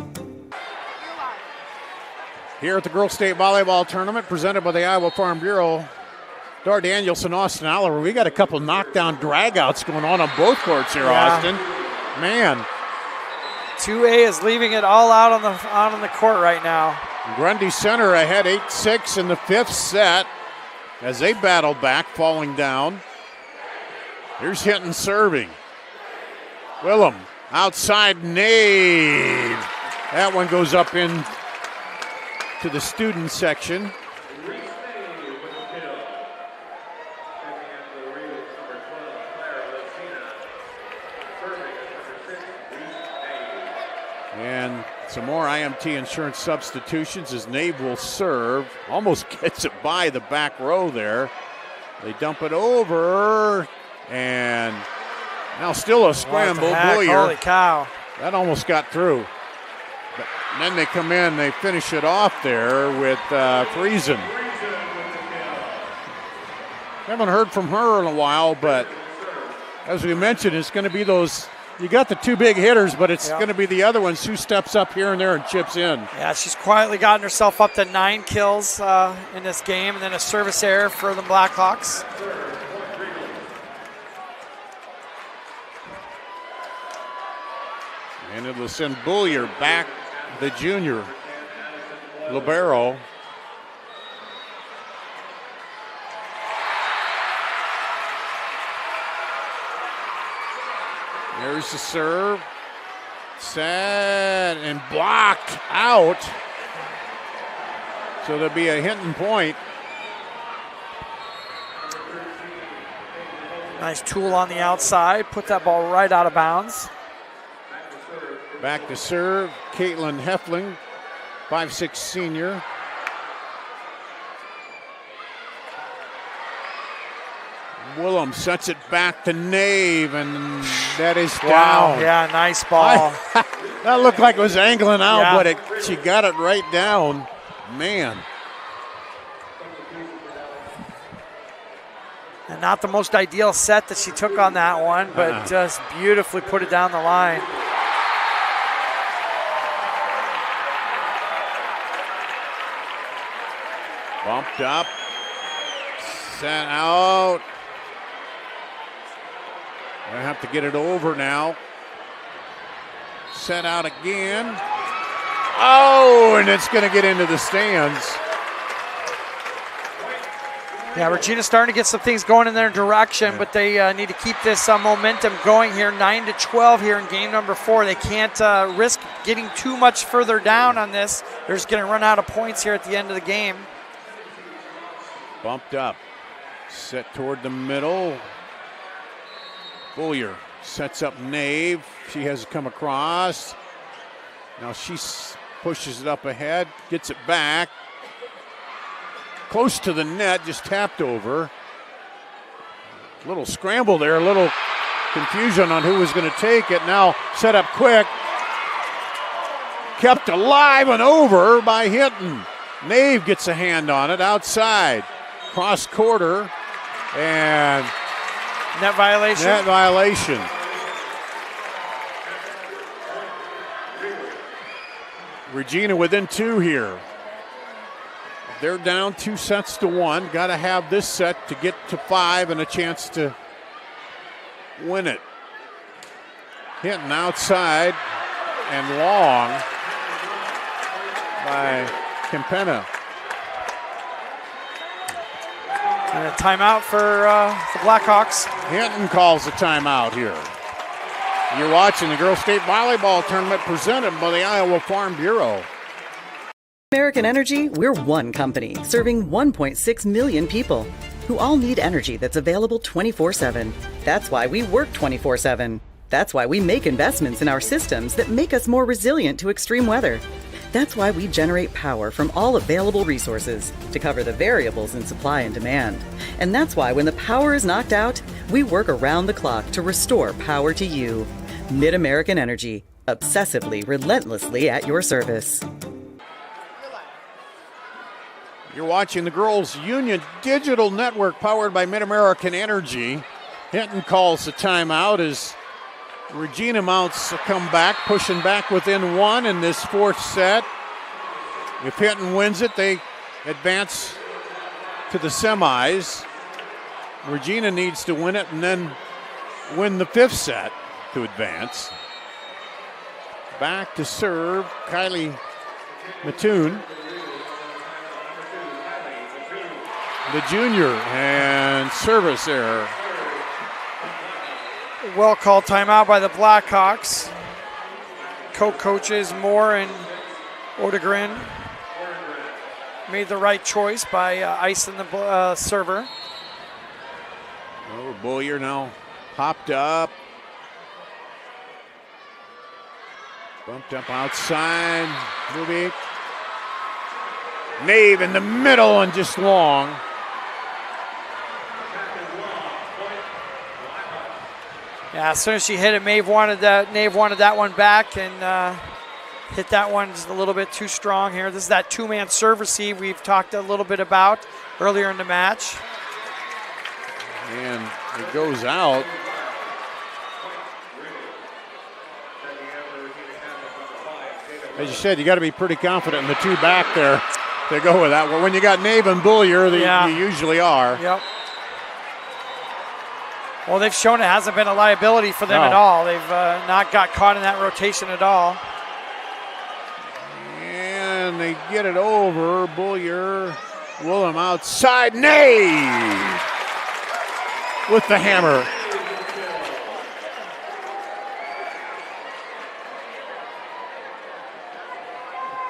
Here at the Girls State Volleyball Tournament presented by the Iowa Farm Bureau, Dar Danielson, Austin Oliver. We got a couple knockdown dragouts going on both courts here, Austin. Man. 2A is leaving it all out on the court right now. Grundy Center ahead 8-6 in the 5th set as they battle back, falling down. Here's Hinton serving. Willem outside, Nave. That one goes up in to the student section. And some more IMT insurance substitutions as Nave will serve. Almost gets it by the back row there. They dump it over, and now still a scramble. Holy cow. That almost got through. But then they come in, they finish it off there with Friesen. Haven't heard from her in a while, but as we mentioned, it's going to be those. You got the two big hitters, but it's going to be the other ones who steps up here and there and chips in. Yeah, she's quietly gotten herself up to 9 kills in this game, and then a service error for the Blackhawks. And it will send Bullier back, the junior, libero. There's the serve. Set and blocked out. So there'll be a Hinton point. Nice tool on the outside. Put that ball right out of bounds. Back to serve, Caitlin Heffling, 5'6" senior. Willem sets it back to Nave, and that is down. Wow, yeah, nice ball. That looked like it was angling out, but she got it right down. Man. And not the most ideal set that she took on that one, but just beautifully put it down the line. Bumped up, sent out. I have to get it over now. Sent out again. Oh, and it's going to get into the stands. Yeah, Regina's starting to get some things going in their direction, but they need to keep this momentum going here. 9-12 here in game number 4. They can't risk getting too much further down on this. They're just going to run out of points here at the end of the game. Bumped up. Set toward the middle. Bullier sets up Nave. She has to come across. Now she pushes it up ahead, gets it back. Close to the net, just tapped over. Little scramble there, a little confusion on who was going to take it. Now set up quick. Kept alive and over by Hinton. Nave gets a hand on it outside. Cross quarter and net violation. Net violation. Regina within 2 here. They're down 2-1. Got to have this set to get to 5 and a chance to win it. Hinton outside and long by Kempena. And a timeout for the Blackhawks. Hinton calls a timeout here. You're watching the Girls State Volleyball Tournament presented by the Iowa Farm Bureau. American Energy, we're one company serving 1.6 million people who all need energy that's available 24/7. That's why we work 24/7. That's why we make investments in our systems that make us more resilient to extreme weather. That's why we generate power from all available resources to cover the variables in supply and demand. And that's why when the power is knocked out, we work around the clock to restore power to you. Mid-American Energy, obsessively, relentlessly at your service. You're watching the Girls Union Digital Network powered by Mid-American Energy. Hinton calls the timeout as Regina mounts a comeback, pushing back within 1 in this 4th set. If Hinton wins it, they advance to the semis. Regina needs to win it and then win the 5th set to advance. Back to serve, Kylie Mattoon. The junior, and service error. Well called timeout by the Blackhawks. Co-coaches Moore and Odegren made the right choice by icing the server. Oh, Bullier now popped up. Bumped up outside. Movie. Nave in the middle and just long. Yeah, as soon as she hit it, Nave wanted that one back and hit that one just a little bit too strong here. This is that 2-man serve receive we've talked a little bit about earlier in the match. And it goes out. As you said, you got to be pretty confident in the 2 back there to go with that. Well, when you got Nave and Bullier, you usually are. Yep. Well, they've shown it hasn't been a liability for them at all. They've not got caught in that rotation at all. And they get it over. Bullier, Willem outside. Nave with the hammer.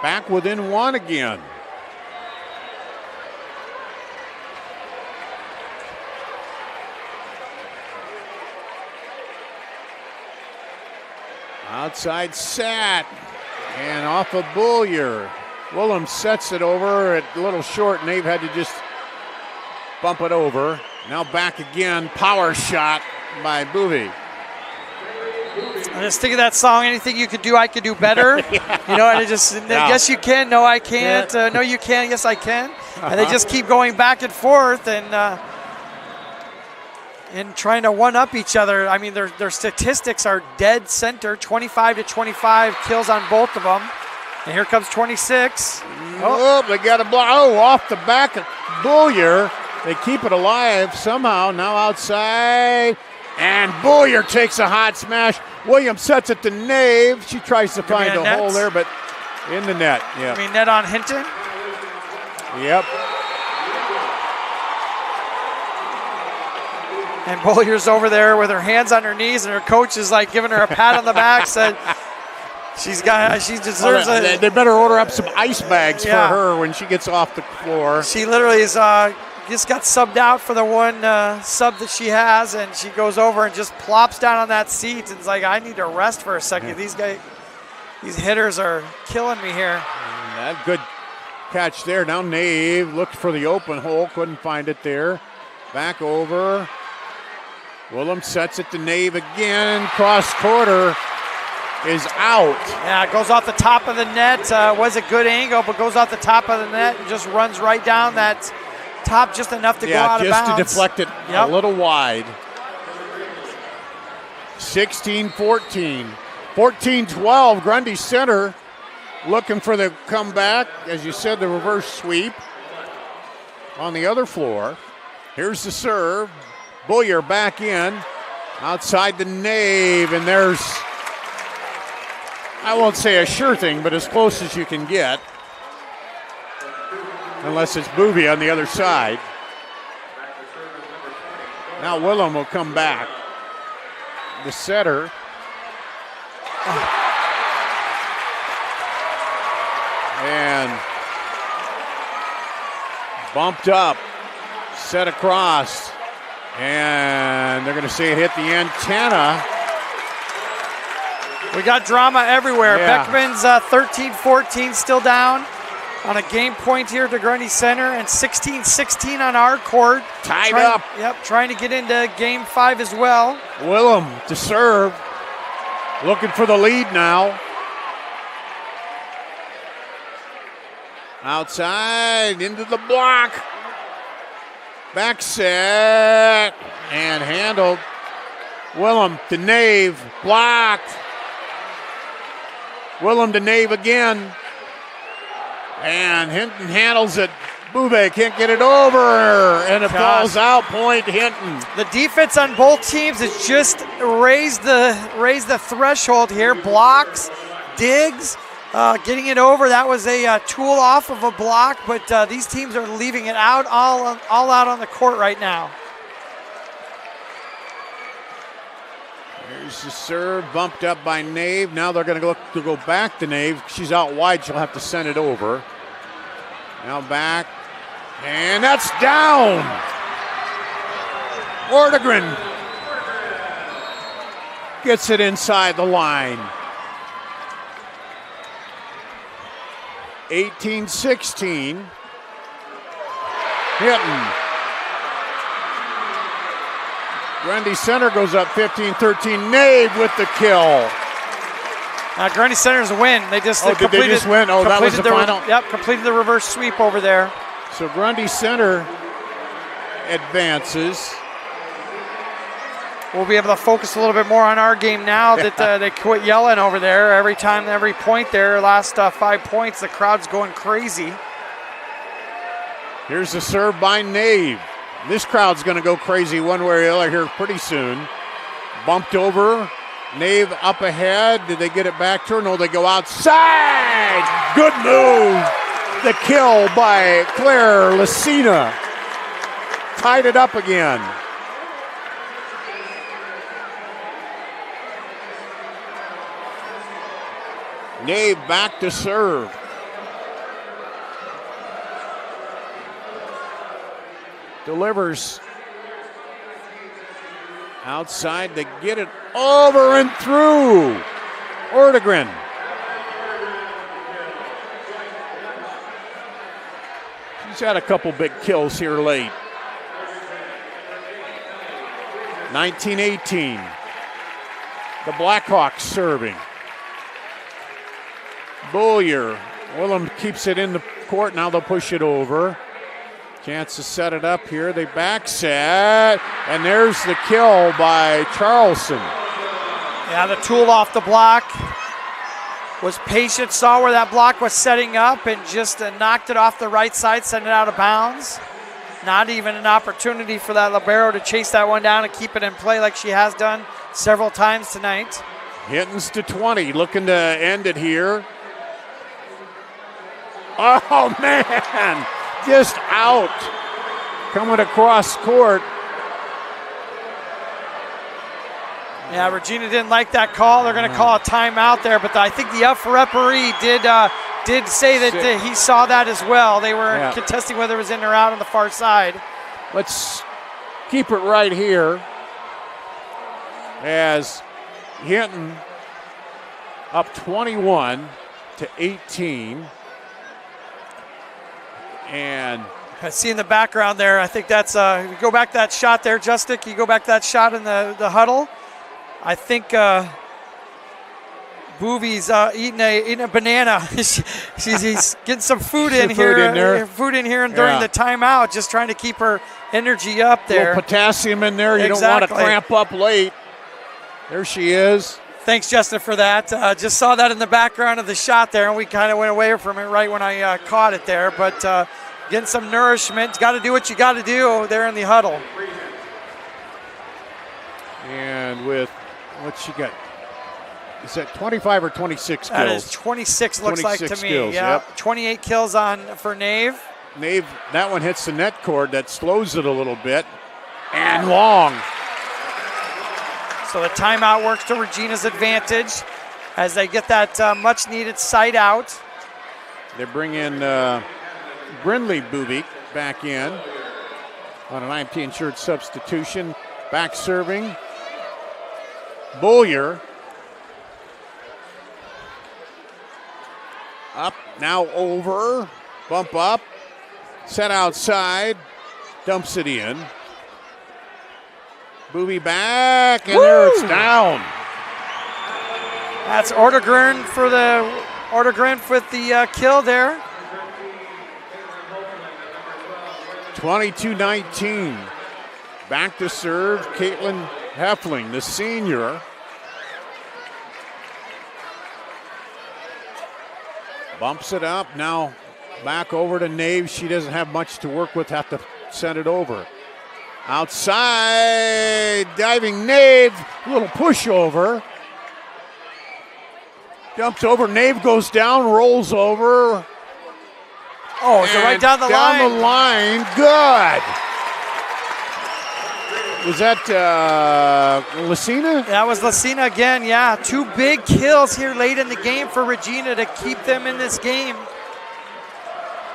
Back within 1 again. Outside set, and off of Bullier. Willem sets it over, a little short. Nave had to just bump it over. Now back again, power shot by Boovie. I just think of that song, anything you could do, I could do better. You know, and it just, yes you can, no I can't, no you can, yes I can. And they just keep going back and forth and trying to one-up each other. I mean, their statistics are dead center, 25-25 kills on both of them. And here comes 26. Oh, they got a block. Oh, off the back of Bullier. They keep it alive somehow. Now outside. And Bullier takes a hot smash. Williams sets it to Nave. She tries to find a hole there, but in the net. Yeah. I mean, net on Hinton. Yep. And Bolyer's over there with her hands on her knees, and her coach is like giving her a pat on the back, said she deserves it. They better order up some ice bags for her when she gets off the floor. She literally is just got subbed out for the one sub that she has, and she goes over and just plops down on that seat and is like, I need to rest for a second. These hitters are killing me here. That good catch there. Now Nave looked for the open hole, couldn't find it there. Back over. Willem sets it to Nave again. Cross quarter is out. Yeah, it goes off the top of the net. Was a good angle, but goes off the top of the net and just runs right down that top just enough to go out of bounds. Yeah, just to deflect it a little wide. 16-14. 14-12, Grundy Center looking for the comeback. As you said, the reverse sweep on the other floor. Here's the serve. Boyer back in. Outside the Nave, and there's, I won't say a sure thing, but as close as you can get. Unless it's Boovy on the other side. Now Willem will come back. The setter. And bumped up. Set across. And they're going to say it hit the antenna. We got drama everywhere. Yeah. Beckman's 13-14 still down on a game point here to Grundy Center, and 16-16 on our court. Tied up. Yep, trying to get into game 5 as well. Willem to serve. Looking for the lead now. Outside, into the block. Back set, and handled. Willem to Nave, blocked. Willem to Nave again. And Hinton handles it. Bouvet can't get it over, and it falls out. Point Hinton. The defense on both teams has just raised the threshold here. Blocks, digs, getting it over. That was a tool off of a block, but these teams are leaving it out all out on the court right now. Here's the serve, bumped up by Nave. Now they're going to look to go back to Nave. She's out wide. She'll have to send it over. Now back. And that's down. Ortegren gets it inside the line. 18-16. Hinton. Grundy Center goes up 15-13. Nave with the kill. Grundy Center's win. They just did they just win? Oh, that was the final. Yep, completed the reverse sweep over there. So Grundy Center advances. We'll be able to focus a little bit more on our game now that they quit yelling over there. Every time, every point there, last 5 points, the crowd's going crazy. Here's the serve by Nave. This crowd's going to go crazy one way or the other here pretty soon. Bumped over. Nave up ahead. Did they get it back to her? No, they go outside. Good move. The kill by Claire Lucina. Tied it up again. Nave back to serve. Delivers outside to get it over and through. Ortegren. She's had a couple big kills here late. 19-18. The Blackhawks serving. Boyer. Willem keeps it in the court. Now they'll push it over. Chance to set it up here. They back set. And there's the kill by Charleston. Yeah, the tool off the block. Was patient, saw where that block was setting up, and just knocked it off the right side, sent it out of bounds. Not even an opportunity for that libero to chase that one down and keep it in play like she has done several times tonight. Hinton's to 20, looking to end it here. Oh, man, just out. Coming across court. Yeah, Regina didn't like that call. They're going to call a timeout there, but I think the referee did say that he saw that as well. They were contesting whether it was in or out on the far side. Let's keep it right here as Hinton up 21-18. And I see in the background there, I think that's, you go back to that shot there, Justic, you go back to that shot in the huddle. I think Boovie's eating a banana. He's getting some food in here and during the timeout, just trying to keep her energy up there. A little potassium in there. You don't want to cramp up late. There she is. Thanks, Justin, for that. Just saw that in the background of the shot there, and we kind of went away from it right when I caught it there. But getting some nourishment. Got to do what you got to do there in the huddle. And with what she got, is that 25 or 26 kills? That is 26, looks 26 like to me. Kills, yeah, yep. 28 kills for Nave. Nave, that one hits the net cord. That slows it a little bit. And long. So the timeout works to Regina's advantage as they get that much-needed side out. They bring in Brindley Bubik back in on an IMT-insured substitution. Back serving. Bollier. Up, now over. Bump up. Set outside. Dumps it in. Boobie back, and there it's down. That's Ortegren with the kill there. 22-19. Back to serve, Caitlin Heffling, the senior. Bumps it up, now back over to Nave. She doesn't have much to work with, have to send it over. Outside, diving Nave, little pushover. Dumps over, Nave goes down, rolls over. Oh, it's right down the line. Down the line, good. Was that Lucina? That was Lucina again, yeah. 2 big kills here late in the game for Regina to keep them in this game.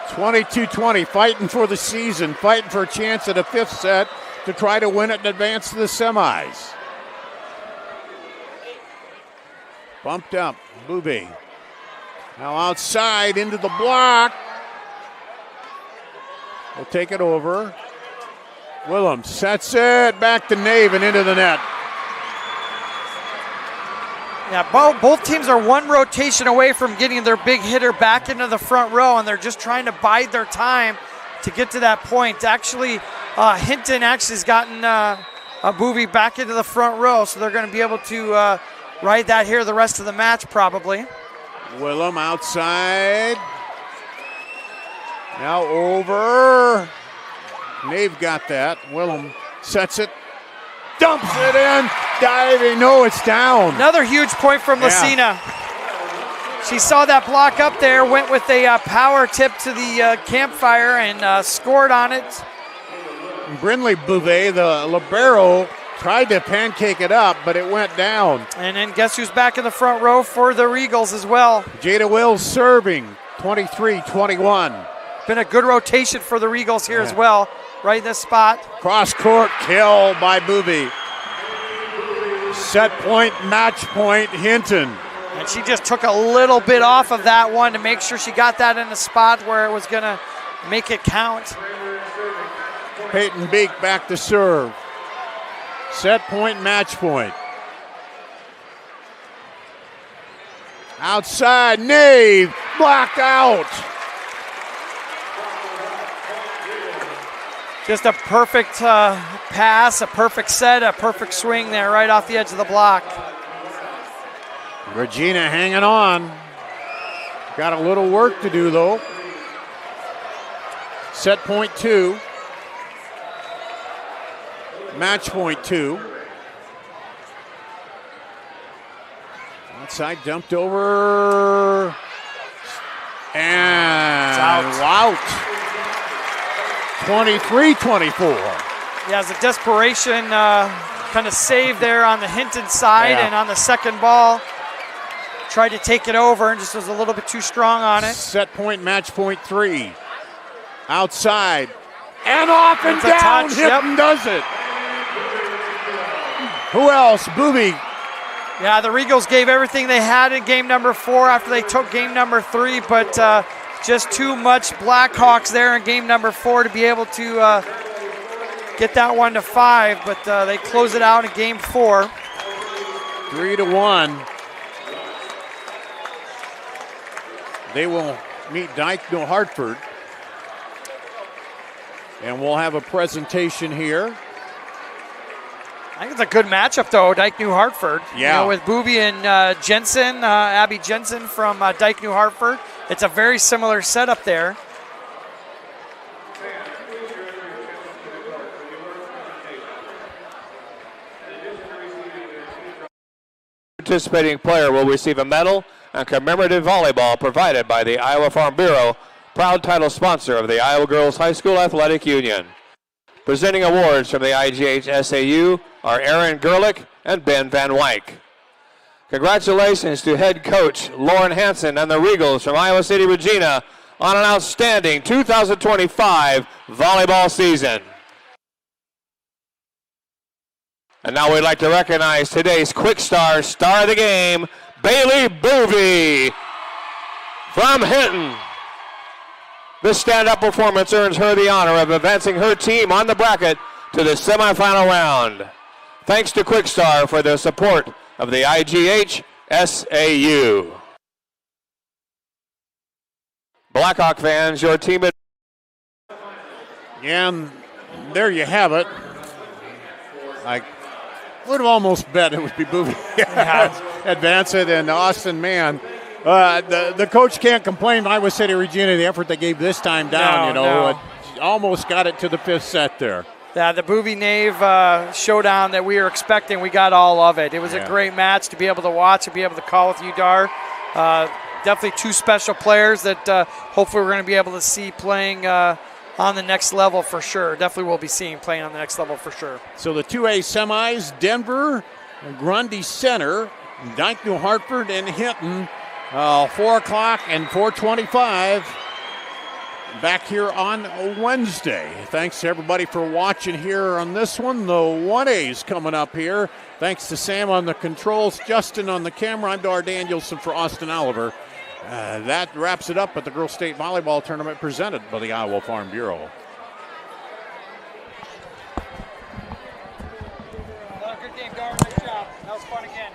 22-20, fighting for the season, fighting for a chance at a 5th set to try to win it and advance to the semis. Bumped up, Boobie. Now outside into the block. We'll take it over. Willems sets it back to Nave and into the net. Yeah, both teams are one rotation away from getting their big hitter back into the front row, and they're just trying to bide their time to get to that point. Actually, Hinton has gotten a Boovie back into the front row, so they're going to be able to ride that here the rest of the match probably. Willem outside. Now over. Nave got that. Willem sets it. Dumps it in. Diving. No, it's down. Another huge point from Lucina. She saw that block up there, went with a power tip to the campfire and scored on it. Brindley Bouvet, the libero, tried to pancake it up, but it went down. And then guess who's back in the front row for the Regals as well? Jada Wills serving, 23-21. Been a good rotation for the Regals here as well, right in this spot. Cross-court kill by Boobie. Set point, match point, Hinton. And she just took a little bit off of that one to make sure she got that in a spot where it was going to make it count. Peyton Beek back to serve. Set point, match point. Outside, Nave, blocked out. Just a perfect pass, a perfect set, a perfect swing there right off the edge of the block. Regina hanging on. Got a little work to do though. Set point 2. Match point 2. Outside dumped over. And out. 23-24. Yeah, it's a desperation kind of saved there on the Hinton side, and on the second ball, tried to take it over and just was a little bit too strong on it. Set point, match point 3. Outside. And off and down. Hinton does it. Who else? Booby. Yeah, the Regals gave everything they had in game number 4 after they took game number 3, but just too much Blackhawks there in game number 4 to be able to get that one to 5, but they close it out in game 4. 3-1. They will meet Dyke New Hartford. And we'll have a presentation here. I think it's a good matchup, though, Dyke New Hartford. Yeah. You know, with Booby and Jensen, Abby Jensen from Dyke New Hartford. It's a very similar setup there. Participating player will receive a medal and commemorative volleyball provided by the Iowa Farm Bureau, proud title sponsor of the Iowa Girls High School Athletic Union. Presenting awards from the IGHSAU are Aaron Gerlich and Ben Van Wyk. Congratulations to head coach Lauren Hansen and the Regals from Iowa City, Regina on an outstanding 2025 volleyball season. And now we'd like to recognize today's Quick Star of the game, Bailey Bovee from Hinton. This stand-up performance earns her the honor of advancing her team on the bracket to the semifinal round. Thanks to Quick Star for their support of the IGHSAU. Blackhawk fans, your team. And there you have it. I would have almost bet it would be Booby advance it, and Austin Mann. The coach can't complain. Iowa City Regina, the effort they gave this time down, almost got it to the 5th set there. Yeah, the Booby-Nave showdown that we were expecting, we got all of it. It was a great match to be able to watch and be able to call with you, Dar. Definitely two special players that hopefully we're going to be able to see playing on the next level for sure. Definitely will be seeing playing on the next level for sure. So the 2A semis, Denver, Grundy Center, Dyke New Hartford, and Hinton. 4 o'clock and 4:25 back here on Wednesday. Thanks to everybody for watching here on this one. The 1A's coming up here. Thanks to Sam on the controls, Justin on the camera. I'm Dar Danielson for Austin Oliver. That wraps it up at the Girls State Volleyball Tournament presented by the Iowa Farm Bureau. Good game, Dar. Nice job. That was fun again.